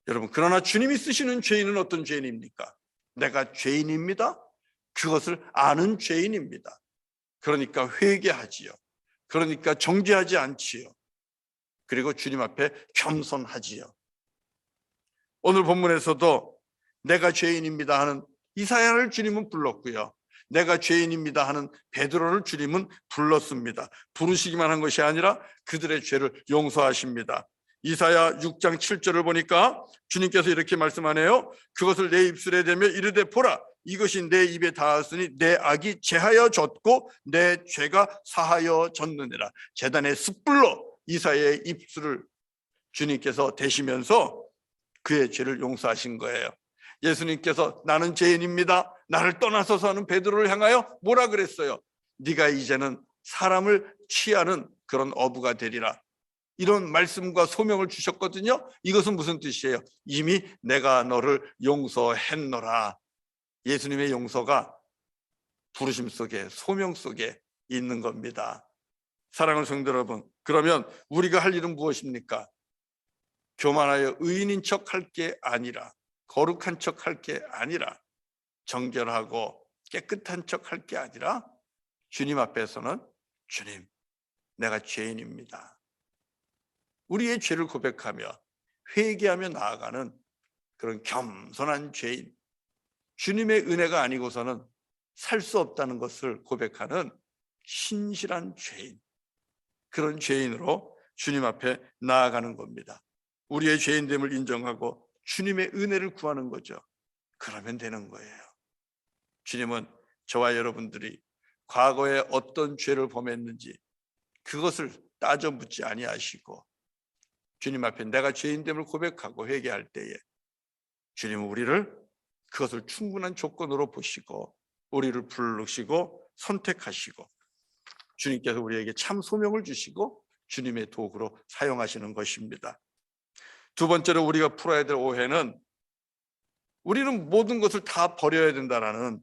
여러분, 그러나 주님이 쓰시는 죄인은 어떤 죄인입니까? 내가 죄인입니다. 그것을 아는 죄인입니다. 그러니까 회개하지요. 그러니까 정죄하지 않지요. 그리고 주님 앞에 겸손하지요. 오늘 본문에서도 내가 죄인입니다 하는 이사야를 주님은 불렀고요. 내가 죄인입니다 하는 베드로를 주님은 불렀습니다. 부르시기만 한 것이 아니라 그들의 죄를 용서하십니다. 이사야 6장 7절을 보니까 주님께서 이렇게 말씀하네요. 그것을 내 입술에 대며 이르되 보라, 이것이 내 입에 닿았으니 내 악이 제하여 졌고 내 죄가 사하여 졌느니라. 제단의 숯불로 이사야의 입술을 주님께서 대시면서 그의 죄를 용서하신 거예요. 예수님께서 나는 죄인입니다, 나를 떠나서서 하는 베드로를 향하여 뭐라 그랬어요? 네가 이제는 사람을 취하는 그런 어부가 되리라. 이런 말씀과 소명을 주셨거든요. 이것은 무슨 뜻이에요? 이미 내가 너를 용서했노라. 예수님의 용서가 부르심 속에, 소명 속에 있는 겁니다. 사랑하는 성도 여러분, 그러면 우리가 할 일은 무엇입니까? 교만하여 의인인 척 할 게 아니라, 거룩한 척 할 게 아니라, 정결하고 깨끗한 척 할 게 아니라 주님 앞에서는 주님, 내가 죄인입니다. 우리의 죄를 고백하며 회개하며 나아가는 그런 겸손한 죄인, 주님의 은혜가 아니고서는 살 수 없다는 것을 고백하는 신실한 죄인, 그런 죄인으로 주님 앞에 나아가는 겁니다. 우리의 죄인됨을 인정하고 주님의 은혜를 구하는 거죠. 그러면 되는 거예요. 주님은 저와 여러분들이 과거에 어떤 죄를 범했는지 그것을 따져 묻지 아니하시고, 주님 앞에 내가 죄인됨을 고백하고 회개할 때에 주님은 우리를 그것을 충분한 조건으로 보시고 우리를 부르시고 선택하시고 주님께서 우리에게 참 소명을 주시고 주님의 도구로 사용하시는 것입니다. 두 번째로 우리가 풀어야 될 오해는, 우리는 모든 것을 다 버려야 된다는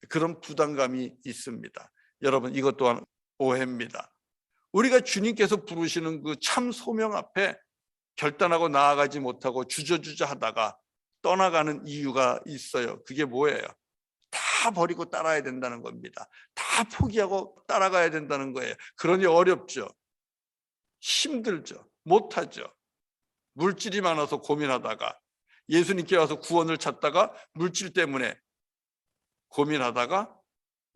그런 부담감이 있습니다. 여러분, 이것 또한 오해입니다. 우리가 주님께서 부르시는 그 참 소명 앞에 결단하고 나아가지 못하고 주저주저 하다가 떠나가는 이유가 있어요. 그게 뭐예요? 다 버리고 따라야 된다는 겁니다. 다 포기하고 따라가야 된다는 거예요. 그러니 어렵죠. 힘들죠. 못하죠. 물질이 많아서 고민하다가, 예수님께 와서 구원을 찾다가 물질 때문에 고민하다가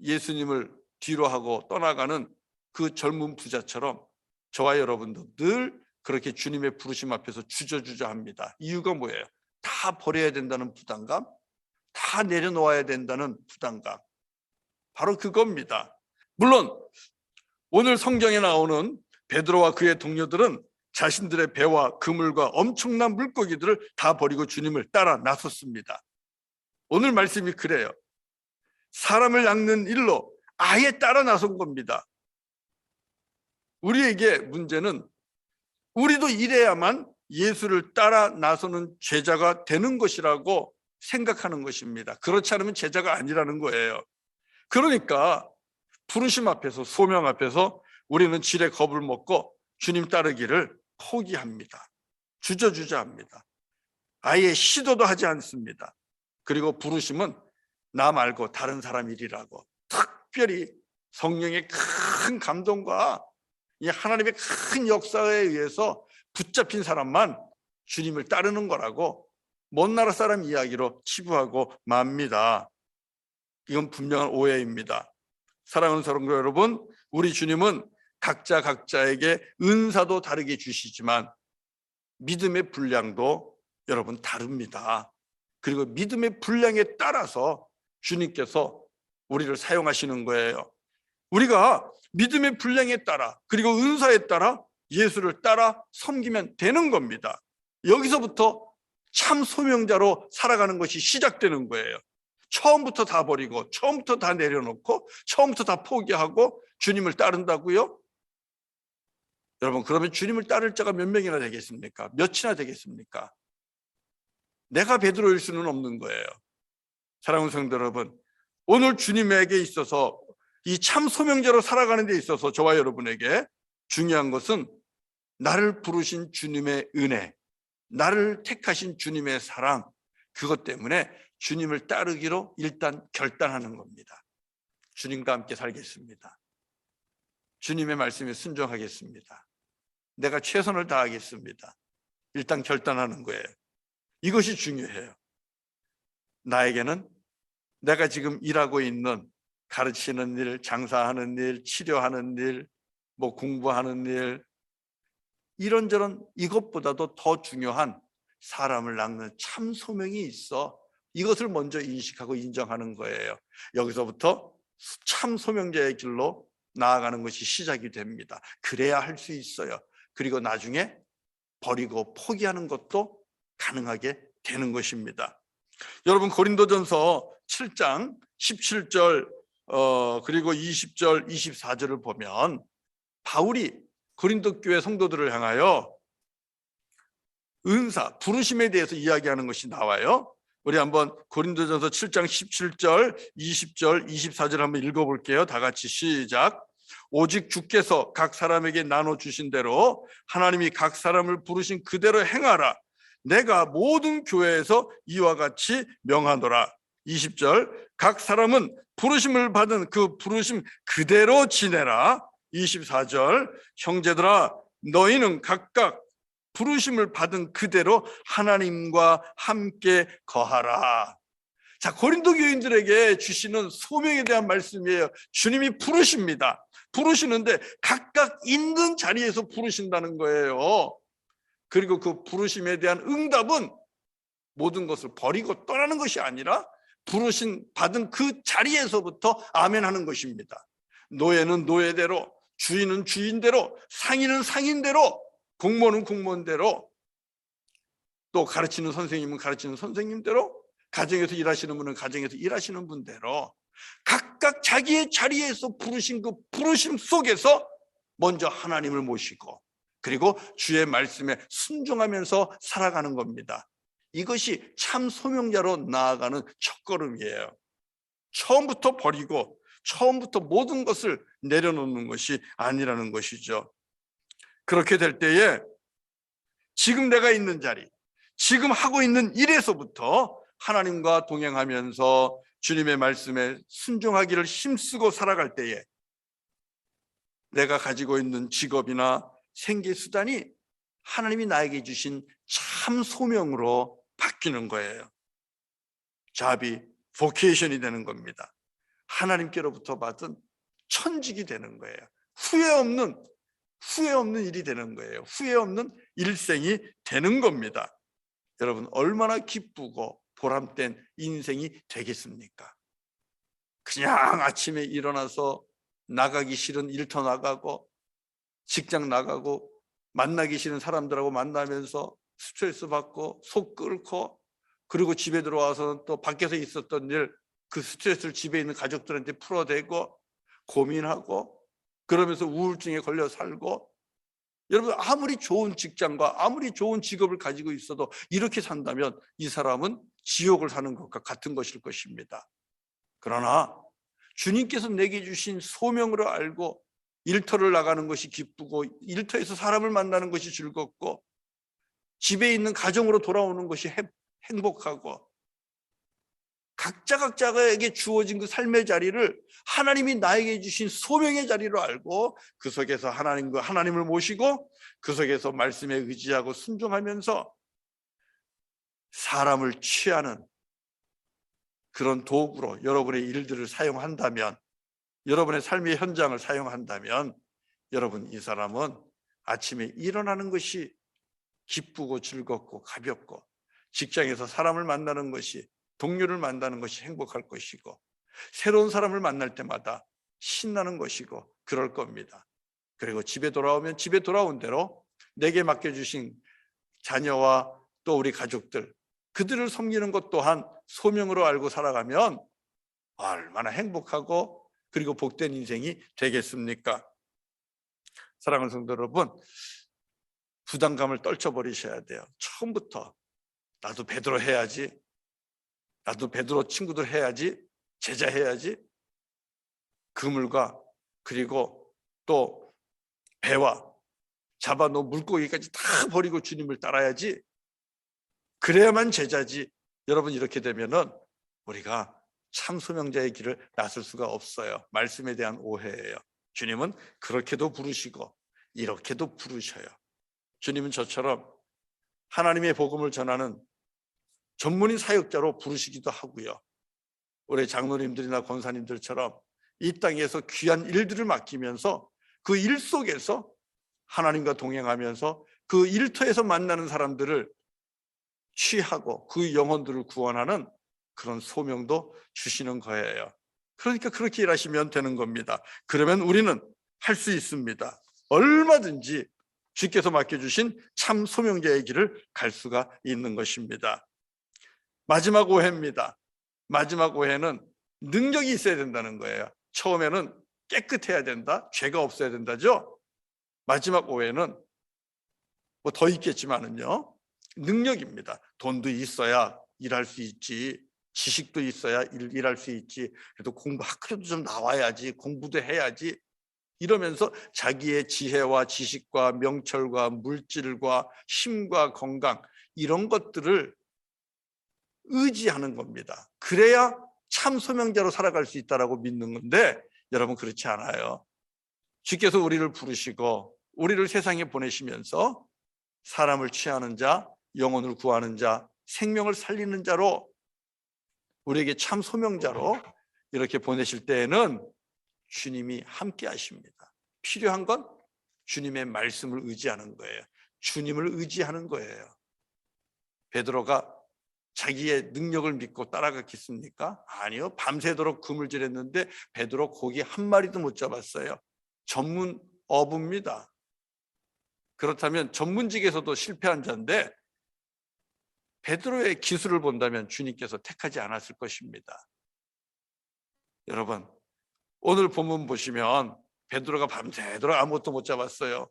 예수님을 뒤로 하고 떠나가는 그 젊은 부자처럼 저와 여러분도 늘 그렇게 주님의 부르심 앞에서 주저주저 합니다. 이유가 뭐예요? 다 버려야 된다는 부담감, 다 내려놓아야 된다는 부담감, 바로 그겁니다. 물론 오늘 성경에 나오는 베드로와 그의 동료들은 자신들의 배와 그물과 엄청난 물고기들을 다 버리고 주님을 따라 나섰습니다. 오늘 말씀이 그래요. 사람을 낚는 일로 아예 따라 나선 겁니다. 우리에게 문제는 우리도 이래야만 예수를 따라 나서는 제자가 되는 것이라고 생각하는 것입니다. 그렇지 않으면 제자가 아니라는 거예요. 그러니까 부르심 앞에서, 소명 앞에서 우리는 지레 겁을 먹고 주님 따르기를 포기합니다. 주저주저합니다. 아예 시도도 하지 않습니다. 그리고 부르심은 나 말고 다른 사람 일이라고, 특별히 성령의 큰 감동과 이 하나님의 큰 역사에 의해서 붙잡힌 사람만 주님을 따르는 거라고 먼 나라 사람 이야기로 치부하고 맙니다. 이건 분명한 오해입니다. 사랑하는 성도 여러분, 우리 주님은 각자에게 은사도 다르게 주시지만 믿음의 분량도 여러분 다릅니다. 그리고 믿음의 분량에 따라서 주님께서 우리를 사용하시는 거예요. 우리가 믿음의 분량에 따라, 그리고 은사에 따라 예수를 따라 섬기면 되는 겁니다. 여기서부터 참 소명자로 살아가는 것이 시작되는 거예요. 처음부터 다 버리고, 처음부터 다 내려놓고, 처음부터 다 포기하고 주님을 따른다고요? 여러분, 그러면 주님을 따를 자가 몇 명이나 되겠습니까? 몇이나 되겠습니까? 내가 베드로일 수는 없는 거예요. 사랑하는 성도 여러분, 오늘 주님에게 있어서 이 참 소명자로 살아가는 데 있어서 저와 여러분에게 중요한 것은 나를 부르신 주님의 은혜, 나를 택하신 주님의 사랑, 그것 때문에 주님을 따르기로 일단 결단하는 겁니다. 주님과 함께 살겠습니다. 주님의 말씀에 순종하겠습니다. 내가 최선을 다하겠습니다. 일단 결단하는 거예요. 이것이 중요해요. 나에게는 내가 지금 일하고 있는, 가르치는 일, 장사하는 일, 치료하는 일, 뭐 공부하는 일, 이런저런 이것보다도 더 중요한 사람을 낚는 참 소명이 있어. 이것을 먼저 인식하고 인정하는 거예요. 여기서부터 참 소명자의 길로 나아가는 것이 시작이 됩니다. 그래야 할 수 있어요. 그리고 나중에 버리고 포기하는 것도 가능하게 되는 것입니다. 여러분, 고린도전서 7장 17절 그리고 20절, 24절을 보면 바울이 고린도 교회 성도들을 향하여 은사, 부르심에 대해서 이야기하는 것이 나와요. 우리 한번 고린도전서 7장 17절, 20절, 24절 한번 읽어볼게요. 다 같이 시작. 오직 주께서 각 사람에게 나눠주신 대로 하나님이 각 사람을 부르신 그대로 행하라. 내가 모든 교회에서 이와 같이 명하노라. 20절, 각 사람은 부르심을 받은 그 부르심 그대로 지내라. 24절, 형제들아 너희는 각각 부르심을 받은 그대로 하나님과 함께 거하라. 자, 고린도 교인들에게 주시는 소명에 대한 말씀이에요. 주님이 부르십니다. 부르시는데 각각 있는 자리에서 부르신다는 거예요. 그리고 그 부르심에 대한 응답은 모든 것을 버리고 떠나는 것이 아니라 부르신 받은 그 자리에서부터 아멘 하는 것입니다. 노예는 노예대로, 주인은 주인대로, 상인은 상인대로, 공무원은 공무원대로, 또 가르치는 선생님은 가르치는 선생님대로, 가정에서 일하시는 분은 가정에서 일하시는 분대로 각각 자기의 자리에서 부르신 그 부르심 속에서 먼저 하나님을 모시고 그리고 주의 말씀에 순종하면서 살아가는 겁니다. 이것이 참 소명자로 나아가는 첫걸음이에요. 처음부터 버리고 처음부터 모든 것을 내려놓는 것이 아니라는 것이죠. 그렇게 될 때에 지금 내가 있는 자리, 지금 하고 있는 일에서부터 하나님과 동행하면서 주님의 말씀에 순종하기를 힘쓰고 살아갈 때에 내가 가지고 있는 직업이나 생계수단이 하나님이 나에게 주신 참 소명으로 바뀌는 거예요. 잡이 보케이션이 되는 겁니다. 하나님께로부터 받은 천직이 되는 거예요. 후회 없는 일이 되는 거예요. 후회 없는 일생이 되는 겁니다. 여러분, 얼마나 기쁘고 보람된 인생이 되겠습니까? 그냥 아침에 일어나서 나가기 싫은 일터 나가고 직장 나가고 만나기 싫은 사람들하고 만나면서 스트레스 받고 속 끓고 그리고 집에 들어와서 또 밖에서 있었던 일 그 스트레스를 집에 있는 가족들한테 풀어대고 고민하고 그러면서 우울증에 걸려 살고 여러분 아무리 좋은 직장과 아무리 좋은 직업을 가지고 있어도 이렇게 산다면 이 사람은 지옥을 사는 것과 같은 것일 것입니다. 그러나 주님께서 내게 주신 소명으로 알고 일터를 나가는 것이 기쁘고 일터에서 사람을 만나는 것이 즐겁고 집에 있는 가정으로 돌아오는 것이 행복하고 각자에게 주어진 그 삶의 자리를 하나님이 나에게 주신 소명의 자리로 알고 그 속에서 하나님을 모시고 그 속에서 말씀에 의지하고 순종하면서 사람을 취하는 그런 도구로 여러분의 일들을 사용한다면 여러분의 삶의 현장을 사용한다면 여러분 이 사람은 아침에 일어나는 것이 기쁘고 즐겁고 가볍고 직장에서 사람을 만나는 것이 동료를 만나는 것이 행복할 것이고 새로운 사람을 만날 때마다 신나는 것이고 그럴 겁니다. 그리고 집에 돌아오면 집에 돌아온 대로 내게 맡겨주신 자녀와 또 우리 가족들 그들을 섬기는 것 또한 소명으로 알고 살아가면 얼마나 행복하고 그리고 복된 인생이 되겠습니까? 사랑하는 성도 여러분, 부담감을 떨쳐버리셔야 돼요. 처음부터 나도 베드로 해야지, 나도 베드로 친구들 해야지, 제자 해야지. 그물과 그리고 또 배와 잡아놓은 물고기까지 다 버리고 주님을 따라야지. 그래야만 제자지. 여러분 이렇게 되면은 우리가 참 소명자의 길을 나설 수가 없어요. 말씀에 대한 오해예요. 주님은 그렇게도 부르시고 이렇게도 부르셔요. 주님은 저처럼 하나님의 복음을 전하는 전문인 사역자로 부르시기도 하고요. 우리 장로님들이나 권사님들처럼 이 땅에서 귀한 일들을 맡기면서 그 일 속에서 하나님과 동행하면서 그 일터에서 만나는 사람들을 취하고 그 영혼들을 구원하는 그런 소명도 주시는 거예요. 그러니까 그렇게 일하시면 되는 겁니다. 그러면 우리는 할 수 있습니다. 얼마든지 주께서 맡겨주신 참 소명자의 길을 갈 수가 있는 것입니다. 마지막 오해입니다. 마지막 오해는 능력이 있어야 된다는 거예요. 처음에는 깨끗해야 된다, 죄가 없어야 된다죠. 마지막 오해는 뭐 더 있겠지만은요, 능력입니다. 돈도 있어야 일할 수 있지, 지식도 있어야 일할 수 있지, 그래도 학교도 좀 나와야지, 공부도 해야지 이러면서 자기의 지혜와 지식과 명철과 물질과 힘과 건강 이런 것들을 의지하는 겁니다. 그래야 참 소명자로 살아갈 수 있다라고 믿는 건데 여러분 그렇지 않아요. 주께서 우리를 부르시고 우리를 세상에 보내시면서 사람을 취하는 자, 영혼을 구하는 자, 생명을 살리는 자로 우리에게 참 소명자로 이렇게 보내실 때에는 주님이 함께 하십니다. 필요한 건 주님의 말씀을 의지하는 거예요. 주님을 의지하는 거예요. 베드로가 자기의 능력을 믿고 따라갔겠습니까? 아니요. 밤새도록 그물질했는데 베드로 고기 한 마리도 못 잡았어요. 전문 어부입니다. 그렇다면 전문직에서도 실패한 자인데 베드로의 기술을 본다면 주님께서 택하지 않았을 것입니다. 여러분, 오늘 본문 보시면 베드로가 밤새도록 아무것도 못 잡았어요.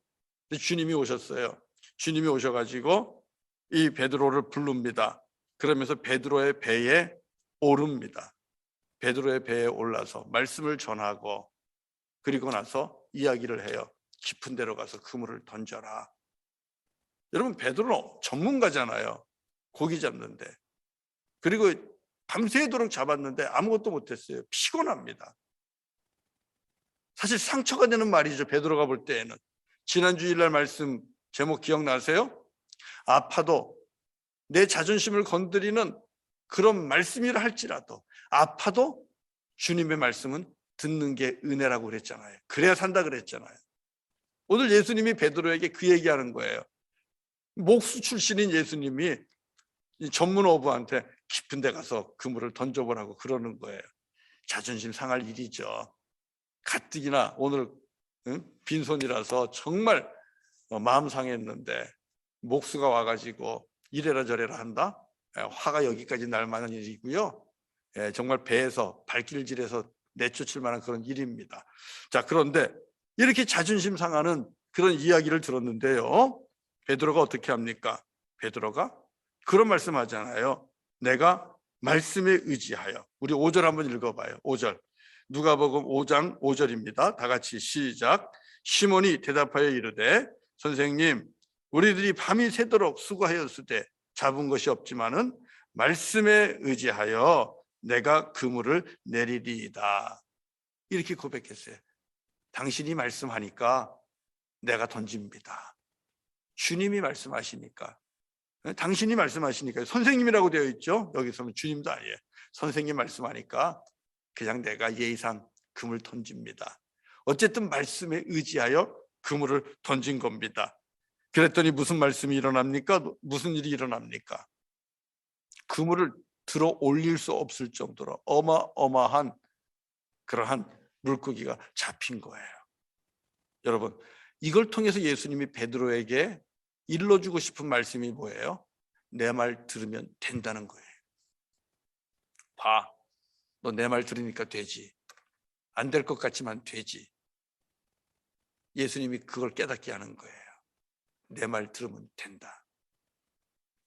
근데 주님이 오셨어요. 주님이 오셔가지고 이 베드로를 부릅니다. 그러면서 베드로의 배에 오릅니다. 베드로의 배에 올라서 말씀을 전하고 그리고 나서 이야기를 해요. 깊은 데로 가서 그물을 던져라. 여러분, 베드로는 전문가잖아요. 고기 잡는데. 그리고 밤새도록 잡았는데 아무것도 못했어요. 피곤합니다. 사실 상처가 되는 말이죠. 베드로가 볼 때에는. 지난 주일날 말씀 제목 기억나세요? 아파도 내 자존심을 건드리는 그런 말씀이라 할지라도 아파도 주님의 말씀은 듣는 게 은혜라고 그랬잖아요. 그래야 산다 그랬잖아요. 오늘 예수님이 베드로에게 그 얘기하는 거예요. 목수 출신인 예수님이 전문 어부한테 깊은 데 가서 그물을 던져보라고 그러는 거예요. 자존심 상할 일이죠. 가뜩이나 오늘 빈손이라서 정말 마음 상했는데 목수가 와가지고 이래라 저래라 한다? 화가 여기까지 날 만한 일이고요. 정말 배에서 발길질해서 내쫓을 만한 그런 일입니다. 자, 그런데 이렇게 자존심 상하는 그런 이야기를 들었는데요. 베드로가 어떻게 합니까? 베드로가 그런 말씀하잖아요. 내가 말씀에 의지하여. 우리 5절 한번 읽어봐요. 5절. 누가복음 5장 5절입니다. 다 같이 시작. 시몬이 대답하여 이르되 선생님, 우리들이 밤이 새도록 수고하였으되 잡은 것이 없지만은 말씀에 의지하여 내가 그물을 내리리이다. 이렇게 고백했어요. 당신이 말씀하니까 내가 던집니다. 주님이 말씀하시니까, 당신이 말씀하시니까, 선생님이라고 되어 있죠. 여기서는 주님도 아니에요. 선생님 말씀하니까 그냥 내가 예의상 그물 던집니다. 어쨌든 말씀에 의지하여 그물을 던진 겁니다. 그랬더니 무슨 말씀이 일어납니까? 무슨 일이 일어납니까? 그물을 들어 올릴 수 없을 정도로 어마어마한 그러한 물고기가 잡힌 거예요. 여러분, 이걸 통해서 예수님이 베드로에게 일러주고 싶은 말씀이 뭐예요? 내 말 들으면 된다는 거예요. 봐, 너 내 말 들으니까 되지. 안 될 것 같지만 되지. 예수님이 그걸 깨닫게 하는 거예요. 내 말 들으면 된다.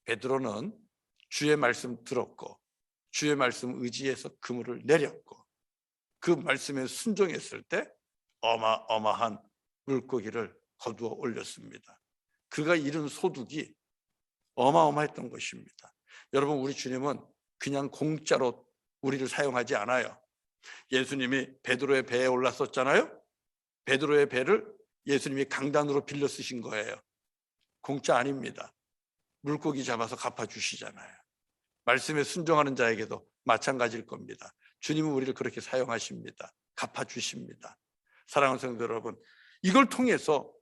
베드로는 주의 말씀 들었고 주의 말씀 의지해서 그물을 내렸고 그 말씀에 순종했을 때 어마어마한 물고기를 거두어 올렸습니다. 그가 이룬 소득이 어마어마했던 것입니다. 여러분, 우리 주님은 그냥 공짜로 우리를 사용하지 않아요. 예수님이 베드로의 배에 올랐었잖아요. 베드로의 배를 예수님이 강단으로 빌려 쓰신 거예요. 공짜 아닙니다. 물고기 잡아서 갚아주시잖아요. 말씀에 순종하는 자에게도 마찬가지일 겁니다. 주님은 우리를 그렇게 사용하십니다. 갚아주십니다. 사랑하는 성도 여러분, 이걸 통해서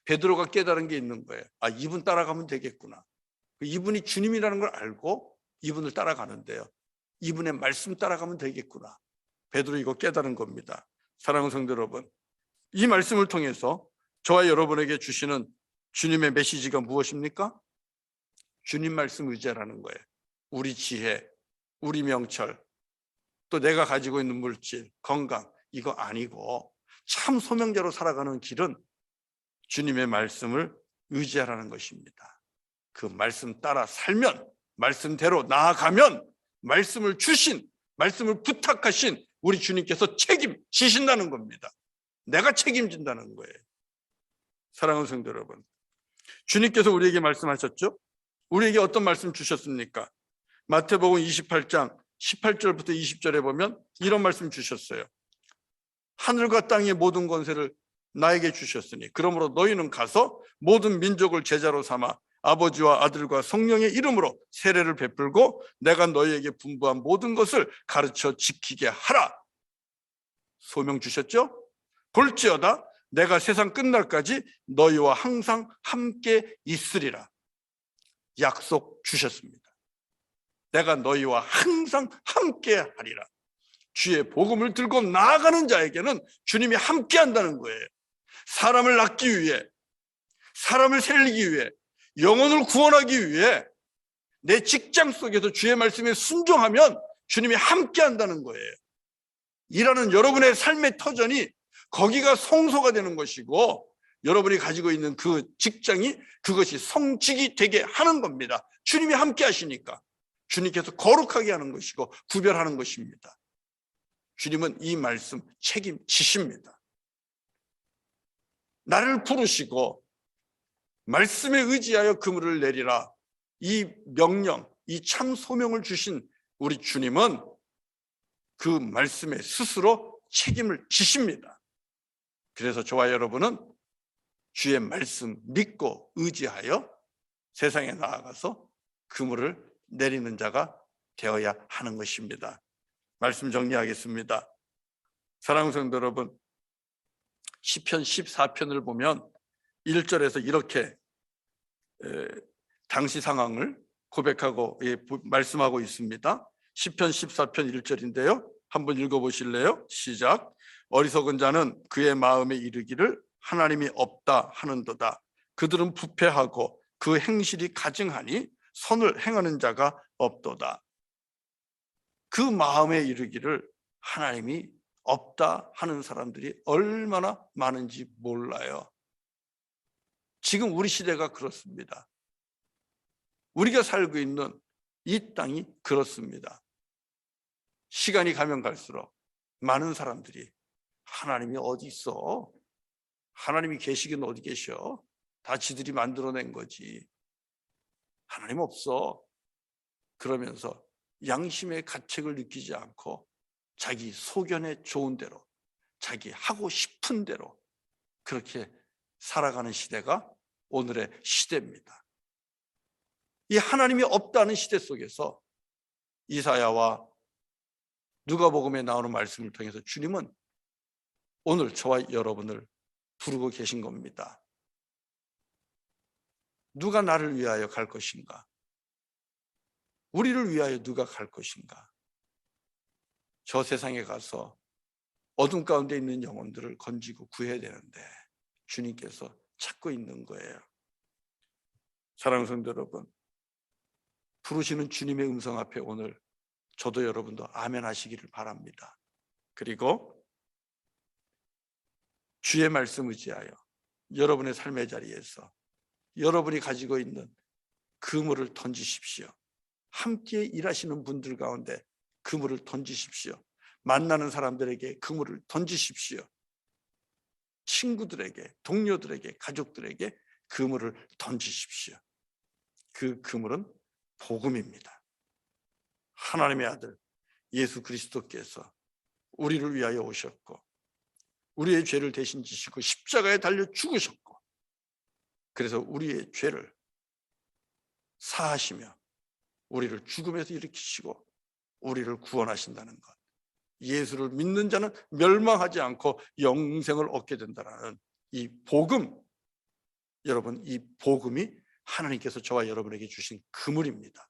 베드로가 깨달은 게 있는 거예요. 아, 이분 따라가면 되겠구나. 이분이 주님이라는 걸 알고 이분을 따라가는데요. 이분의 말씀 따라가면 되겠구나. 베드로 이거 깨달은 겁니다. 사랑하는 성도 여러분, 이 말씀을 통해서 저와 여러분에게 주시는 주님의 메시지가 무엇입니까? 주님 말씀 의지하라는 거예요. 우리 지혜, 우리 명철, 또 내가 가지고 있는 물질, 건강, 이거 아니고 참 소명자로 살아가는 길은 주님의 말씀을 의지하라는 것입니다. 그 말씀 따라 살면, 말씀대로 나아가면 말씀을 주신, 말씀을 부탁하신 우리 주님께서 책임지신다는 겁니다. 내가 책임진다는 거예요. 사랑하는 성도 여러분, 주님께서 우리에게 말씀하셨죠? 우리에게 어떤 말씀 주셨습니까? 마태복음 28장 18절부터 20절에 보면 이런 말씀 주셨어요. 하늘과 땅의 모든 권세를 나에게 주셨으니 그러므로 너희는 가서 모든 민족을 제자로 삼아 아버지와 아들과 성령의 이름으로 세례를 베풀고 내가 너희에게 분부한 모든 것을 가르쳐 지키게 하라. 소명 주셨죠? 볼지어다 내가 세상 끝날까지 너희와 항상 함께 있으리라. 약속 주셨습니다. 내가 너희와 항상 함께 하리라. 주의 복음을 들고 나아가는 자에게는 주님이 함께 한다는 거예요. 사람을 낳기 위해, 사람을 살리기 위해, 영혼을 구원하기 위해 내 직장 속에서 주의 말씀에 순종하면 주님이 함께 한다는 거예요. 일하는 여러분의 삶의 터전이 거기가 성소가 되는 것이고 여러분이 가지고 있는 그 직장이 그것이 성직이 되게 하는 겁니다. 주님이 함께 하시니까 주님께서 거룩하게 하는 것이고 구별하는 것입니다. 주님은 이 말씀 책임지십니다. 나를 부르시고 말씀에 의지하여 그물을 내리라. 이 명령, 이 참 소명을 주신 우리 주님은 그 말씀에 스스로 책임을 지십니다. 그래서 저와 여러분은 주의 말씀 믿고 의지하여 세상에 나아가서 그물을 내리는 자가 되어야 하는 것입니다. 말씀 정리하겠습니다. 사랑하는 성도 여러분, 시편 14편을 보면 1절에서 이렇게 당시 상황을 고백하고 말씀하고 있습니다. 시편 14편 1절인데요. 한번 읽어보실래요? 시작. 어리석은 자는 그의 마음에 이르기를 하나님이 없다 하는도다. 그들은 부패하고 그 행실이 가증하니 선을 행하는 자가 없도다. 그 마음에 이르기를 하나님이 없다 하는 사람들이 얼마나 많은지 몰라요. 지금 우리 시대가 그렇습니다. 우리가 살고 있는 이 땅이 그렇습니다. 시간이 가면 갈수록 많은 사람들이 하나님이 어디 있어? 하나님이 계시긴 어디 계셔? 다 지들이 만들어낸 거지. 하나님 없어. 그러면서 양심의 가책을 느끼지 않고 자기 소견에 좋은 대로, 자기 하고 싶은 대로 그렇게 살아가는 시대가 오늘의 시대입니다. 이 하나님이 없다는 시대 속에서 이사야와 누가복음에 나오는 말씀을 통해서 주님은 오늘 저와 여러분을 부르고 계신 겁니다. 누가 나를 위하여 갈 것인가? 우리를 위하여 누가 갈 것인가? 저 세상에 가서 어둠 가운데 있는 영혼들을 건지고 구해야 되는데 주님께서 찾고 있는 거예요. 사랑하는 성도 여러분, 부르시는 주님의 음성 앞에 오늘 저도 여러분도 아멘 하시기를 바랍니다. 그리고 주의 말씀 의지하여 여러분의 삶의 자리에서 여러분이 가지고 있는 그물을 던지십시오. 함께 일하시는 분들 가운데 그물을 던지십시오. 만나는 사람들에게 그물을 던지십시오. 친구들에게, 동료들에게, 가족들에게 그물을 던지십시오. 그 그물은 복음입니다. 하나님의 아들 예수 그리스도께서 우리를 위하여 오셨고 우리의 죄를 대신 지시고 십자가에 달려 죽으셨고 그래서 우리의 죄를 사하시며 우리를 죽음에서 일으키시고 우리를 구원하신다는 것. 예수를 믿는 자는 멸망하지 않고 영생을 얻게 된다는 이 복음, 여러분 이 복음이 하나님께서 저와 여러분에게 주신 그물입니다.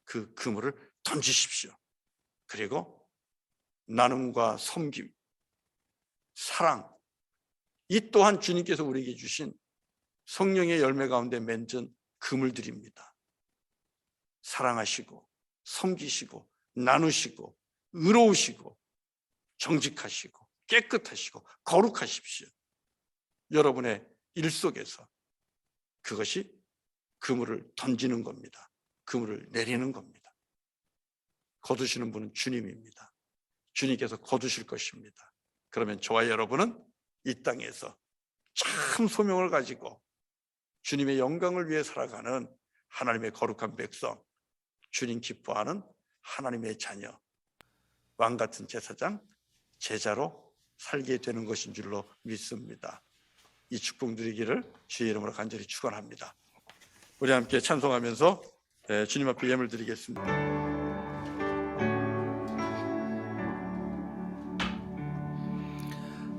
그 그물을 던지십시오. 그리고 나눔과 섬김, 사랑, 이 또한 주님께서 우리에게 주신 성령의 열매 가운데 맺은 그물들입니다. 사랑하시고 섬기시고 나누시고 의로우시고 정직하시고 깨끗하시고 거룩하십시오. 여러분의 일 속에서 그것이 그물을 던지는 겁니다. 그물을 내리는 겁니다. 거두시는 분은 주님입니다. 주님께서 거두실 것입니다. 그러면 저와 여러분은 이 땅에서 참 소명을 가지고 주님의 영광을 위해 살아가는 하나님의 거룩한 백성, 주님 기뻐하는 하나님의 자녀, 왕같은 제사장, 제자로 살게 되는 것인 줄로 믿습니다. 이 축복 누리기를 주의 이름으로 간절히 축원합니다. 우리 함께 찬송하면서 주님 앞에 예물 드리겠습니다.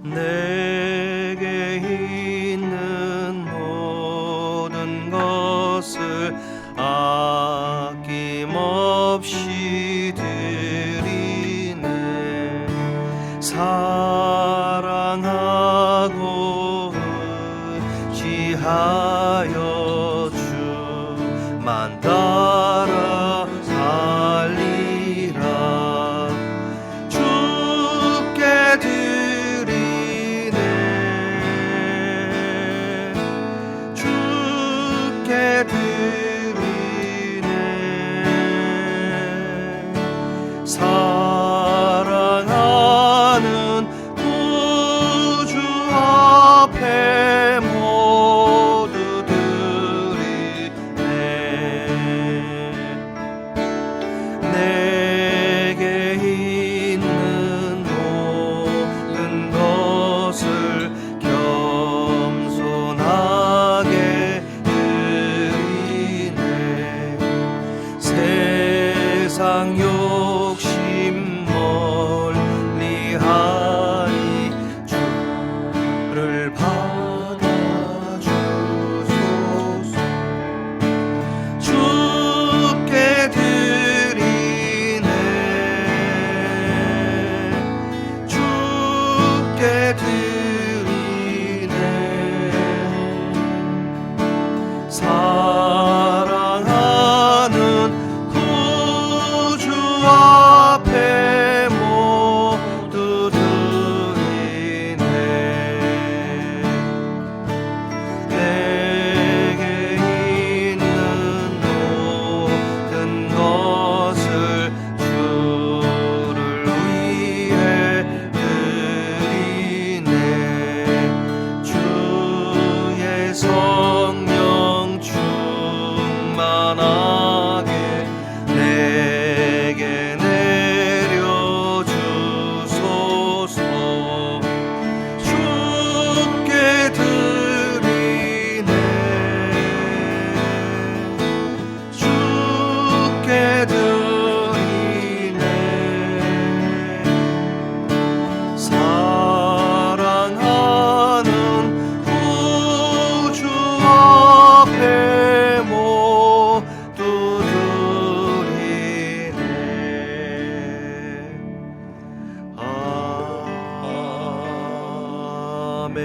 내게 있는 모든 것을 아낌없이 드리네. 사랑하고 의지하여 주만 따라 살리라. 주께 주께 드리네. 사랑하는 구주 앞에 모두 드리네. 내게 있는 모든 것을 겸손하게 세상 욕심 멀리하니 주를 받아주소서. 주께 드리네. 주께 드리네. 앞에 모두 드리네. 내게 있는 모든 것을 주를 위해 드리네. 주의 성령 충만하게 내게 내려주소서. 주께 드리네. 주께 드리네. 사랑하는 구주 앞에 모두 아멘.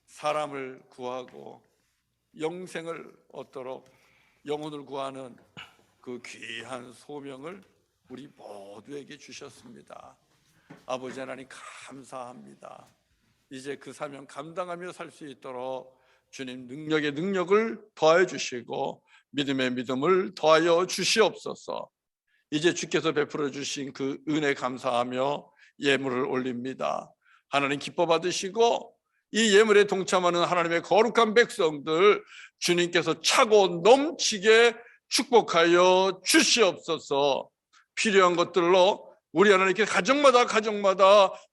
사람을 구하고 영생을 얻도록 영혼을 구하는 그 귀한 소명을 우리 모두에게 주셨습니다. 아버지 하나님 감사합니다. 이제 그 사명 감당하며 살 수 있도록 주님 능력의 능력을 더해 주시고 믿음의 믿음을 더하여 주시옵소서. 이제 주께서 베풀어 주신 그 은혜 감사하며 예물을 올립니다. 하나님 기뻐 받으시고 이 예물에 동참하는 하나님의 거룩한 백성들 주님께서 차고 넘치게 축복하여 주시옵소서. 필요한 것들로 우리 하나님께 가정마다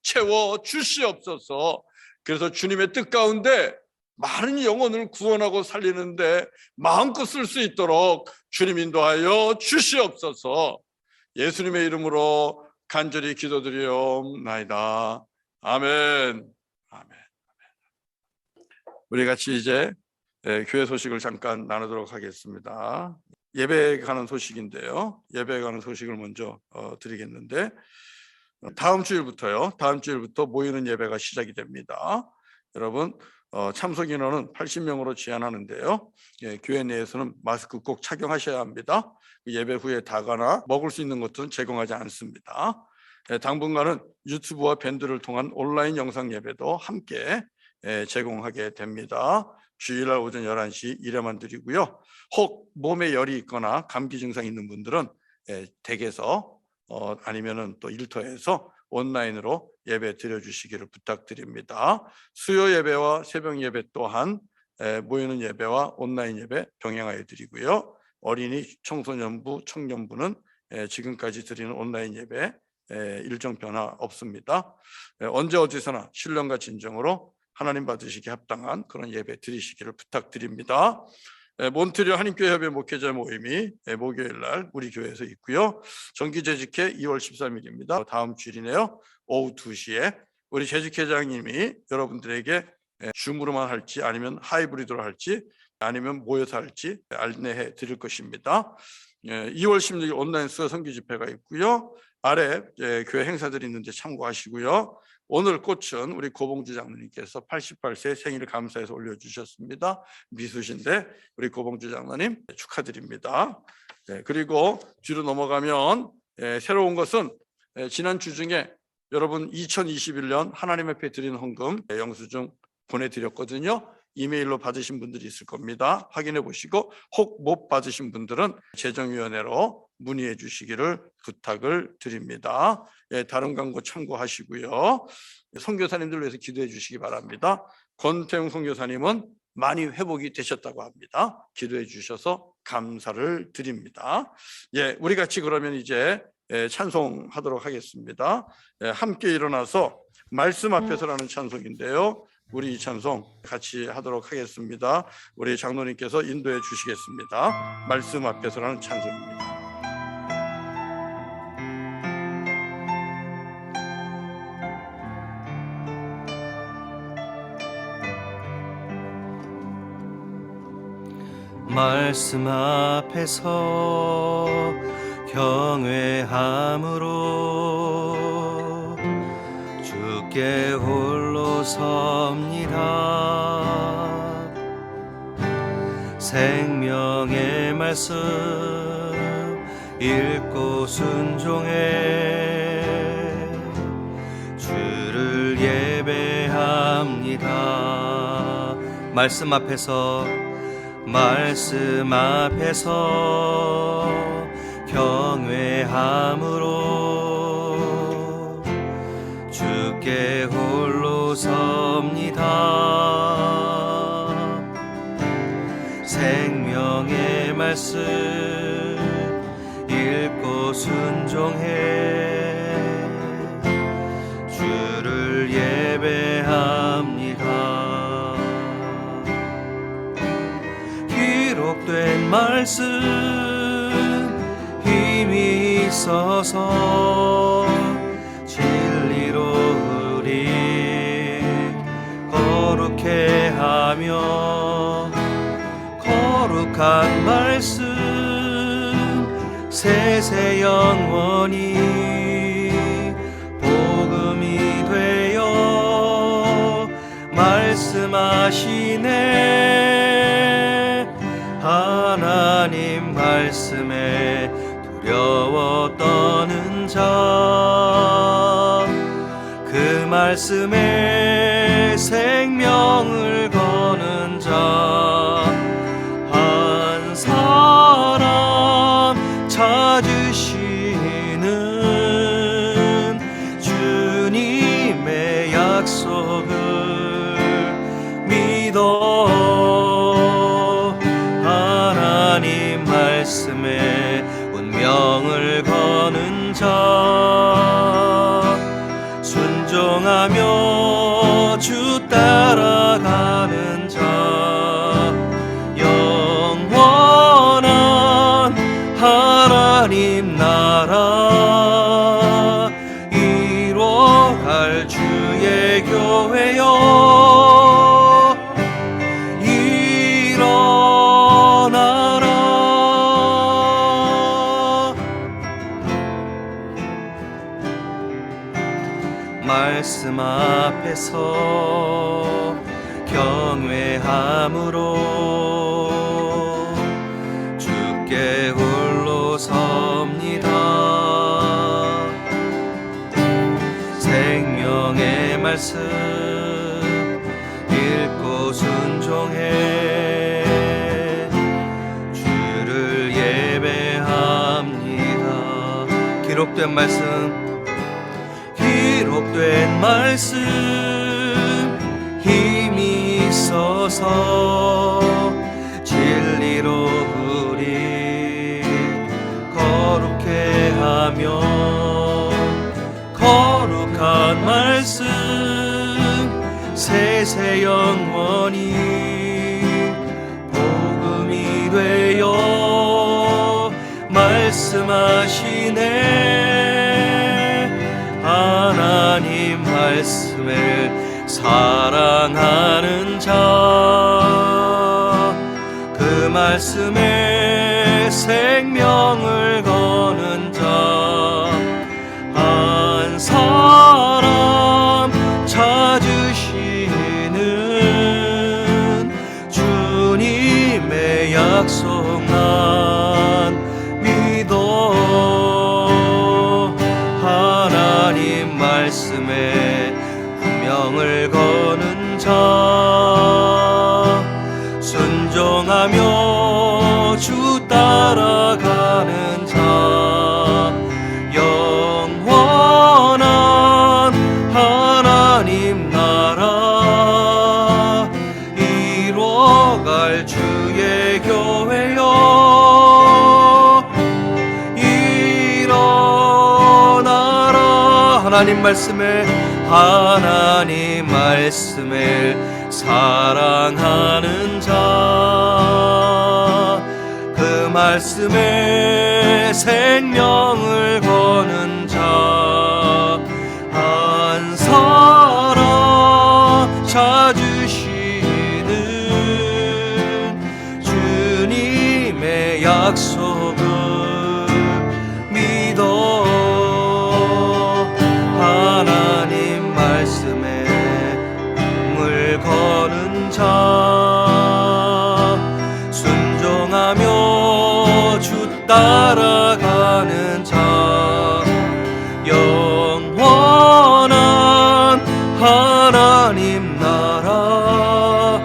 채워 주시옵소서. 그래서 주님의 뜻 가운데 많은 영혼을 구원하고 살리는데 마음껏 쓸 수 있도록 주님 인도하여 주시옵소서. 예수님의 이름으로 간절히 기도드리옵나이다. 아멘. 아멘. 우리 같이 이제 교회 소식을 잠깐 나누도록 하겠습니다. 예배에 가는 소식인데요. 예배에 가는 소식을 먼저 드리겠는데 다음 주일부터 모이는 예배가 시작이 됩니다. 여러분 참석 인원은 80명으로 제한하는데요. 교회 내에서는 마스크 꼭 착용하셔야 합니다. 예배 후에 다가나 먹을 수 있는 것들은 제공하지 않습니다. 당분간은 유튜브와 밴드를 통한 온라인 영상 예배도 함께 제공하게 됩니다. 주일날 오전 11시 일회만 드리고요. 혹 몸에 열이 있거나 감기 증상이 있는 분들은 댁에서 아니면은 또 일터에서 온라인으로 예배 드려주시기를 부탁드립니다. 수요 예배와 새벽 예배 또한 모이는 예배와 온라인 예배 병행하여 드리고요. 어린이, 청소년부, 청년부는 지금까지 드리는 온라인 예배 일정 변화 없습니다. 언제 어디서나 신령과 진정으로 하나님 받으시기 합당한 그런 예배 드리시기를 부탁드립니다. 몬트리올 한인교회 협의 목회자 모임이 목요일 날 우리 교회에서 있고요. 정기 재직회 2월 13일입니다. 다음 주일이네요. 오후 2시에 우리 재직회장님이 여러분들에게 줌으로만 할지 아니면 하이브리드로 할지 아니면 모여서 할지 안내해 드릴 것입니다. 2월 16일 온라인 수요 선교 집회가 있고요. 아래 교회 행사들이 있는데 참고하시고요. 오늘 꽃은 우리 고봉주 장로님께서 88세 생일을 감사해서 올려주셨습니다. 미수신데 우리 고봉주 장로님 축하드립니다. 그리고 뒤로 넘어가면 새로운 것은 지난 주 중에 여러분 2021년 하나님 앞에 드리는 헌금 영수증 보내드렸거든요. 이메일로 받으신 분들이 있을 겁니다. 확인해 보시고 혹 못 받으신 분들은 재정위원회로 문의해 주시기를 부탁을 드립니다. 다른 광고 참고하시고요. 선교사님들 위해서 기도해 주시기 바랍니다. 권태웅 선교사님은 많이 회복이 되셨다고 합니다. 기도해 주셔서 감사를 드립니다. 우리 같이 그러면 이제 찬송하도록 하겠습니다. 함께 일어나서 말씀 앞에서라는 찬송인데요. 우리 이 찬송 같이 하도록 하겠습니다. 우리 장로님께서 인도해 주시겠습니다. 말씀 앞에서라는 찬송입니다. 말씀 앞에서 경외함으로 주께 홀로 섭니다. 생명의 말씀 읽고 순종해 주를 예배합니다. 말씀 앞에서 경외함으로 주께 홀로 섭니다. 생명의 말씀 읽고 순종해 주를 예배합니다. 기록된 말씀 힘이 있어서 진리로 우리 거룩해 하며 거룩한 말씀 세세 영원히 복음이 되어 말씀하시네. 하나님 말씀에 두려워 떠는 자 그 말씀에 생명을 거는 자 한 사람 찾으시는 주님의 약속을 믿어 하나님 말씀에 운명을 거는 자 순종하며 주 따라가는 자 영원한 하나님 나라 이뤄갈 주의 교회여 일어나라. 말씀 앞에서 경외함으로 주께 홀로 섭니다. 생명의 말씀 읽고 순종해 주를 예배합니다. 기록된 말씀 힘이 있어서 진리로 우리 거룩해 하며 말씀 세세 영원히 복음이 되어 말씀하시네. 하나님 말씀을 사랑하는 자, 그 말씀에 생명을 거는 자, 한 사람 찾으시는 주님의 약속 난 믿어. 하나님 말씀에 분명을 거는 자, 순종하며 주 따라가는 자, 영원한 하나님 나라 이루어갈 주의 교회여 일어나라. 하나님 말씀을 사랑하는 자, 그 말씀에 생명을 거는 자, 한 사람 찾으시는 주님의 약속을 믿어. 하나님 말씀에 물 거는 자, 순종하며 주 따라가는 자, 영원한 하나님 나라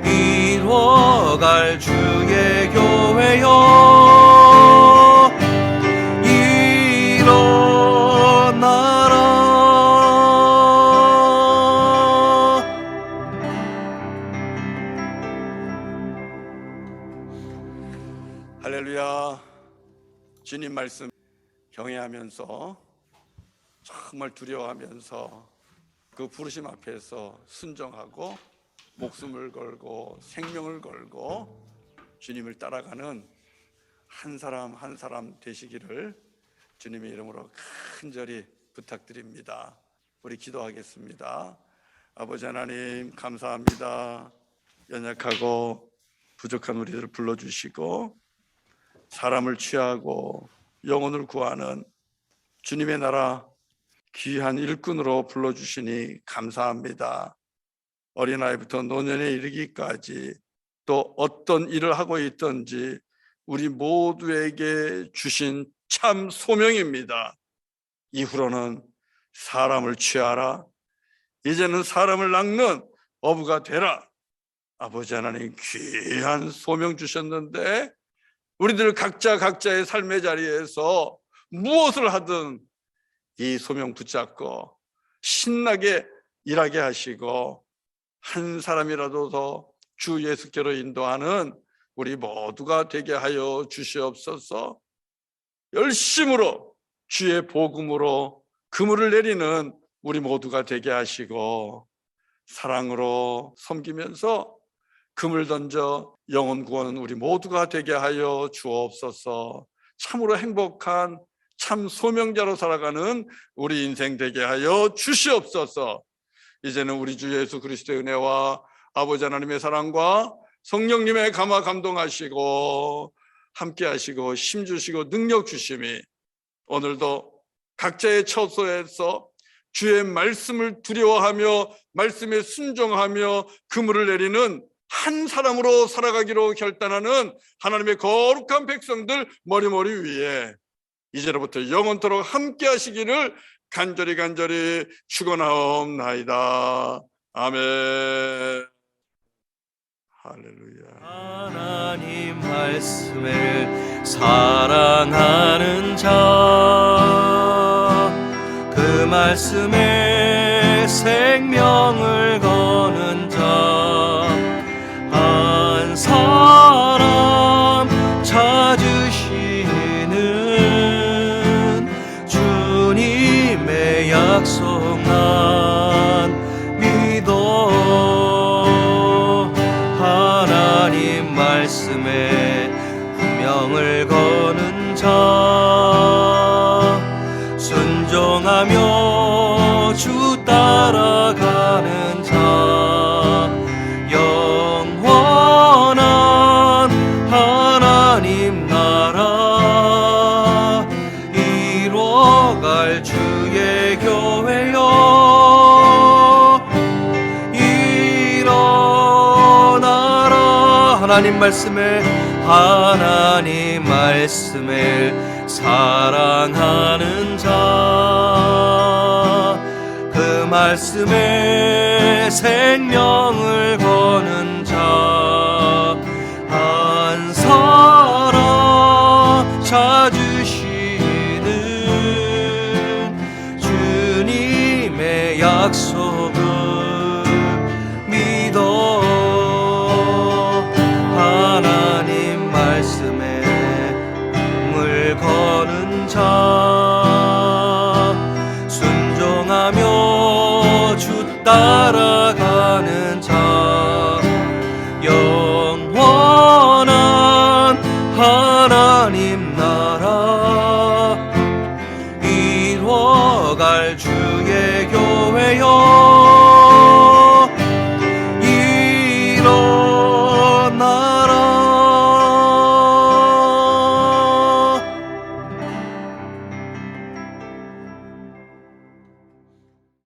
이루어갈 주의 교회여 일어나라. 할렐루야. 주님 말씀 경외하면서 정말 두려워하면서 그 부르심 앞에서 순종하고 목숨을 걸고 생명을 걸고 주님을 따라가는 한 사람 한 사람 되시기를 주님의 이름으로 간절히 부탁드립니다. 우리 기도하겠습니다. 아버지 하나님 감사합니다. 연약하고 부족한 우리들을 불러주시고 사람을 취하고 영혼을 구하는 주님의 나라 귀한 일꾼으로 불러주시니 감사합니다. 어린아이부터 노년에 이르기까지 또 어떤 일을 하고 있든지 우리 모두에게 주신 참 소명입니다. 이후로는 사람을 취하라. 이제는 사람을 낚는 어부가 되라. 아버지 하나님 귀한 소명 주셨는데 우리들 각자의 삶의 자리에서 무엇을 하든 이 소명 붙잡고 신나게 일하게 하시고 한 사람이라도 더 주 예수께로 인도하는 우리 모두가 되게 하여 주시옵소서. 열심으로 주의 복음으로 그물을 내리는 우리 모두가 되게 하시고 사랑으로 섬기면서 금을 던져 영혼 구하는 우리 모두가 되게 하여 주옵소서. 참으로 행복한 참 소명자로 살아가는 우리 인생 되게 하여 주시옵소서. 이제는 우리 주 예수 그리스도의 은혜와 아버지 하나님의 사랑과 성령님의 감화 감동하시고 함께 하시고 힘 주시고 능력 주심이 오늘도 각자의 처소에서 주의 말씀을 두려워하며 말씀에 순종하며 그물을 내리는 한 사람으로 살아가기로 결단하는 하나님의 거룩한 백성들 머리머리 위에 이제로부터 영원토록 함께 하시기를 간절히 축원하옵나이다. 아멘. 할렐루야. 하나님 말씀을 사랑하는 자, 그 말씀에 생명을 거는 자, 한 사람 찾으시는 주님의 약속 나 날 주의 교회여 일어나라. 하나님 말씀을 사랑하는 자, 그 말씀에 생명을 거는 자, 한 사람 찾으시는 주님의 약속을 믿어. 하나님 말씀에 물 거는 자,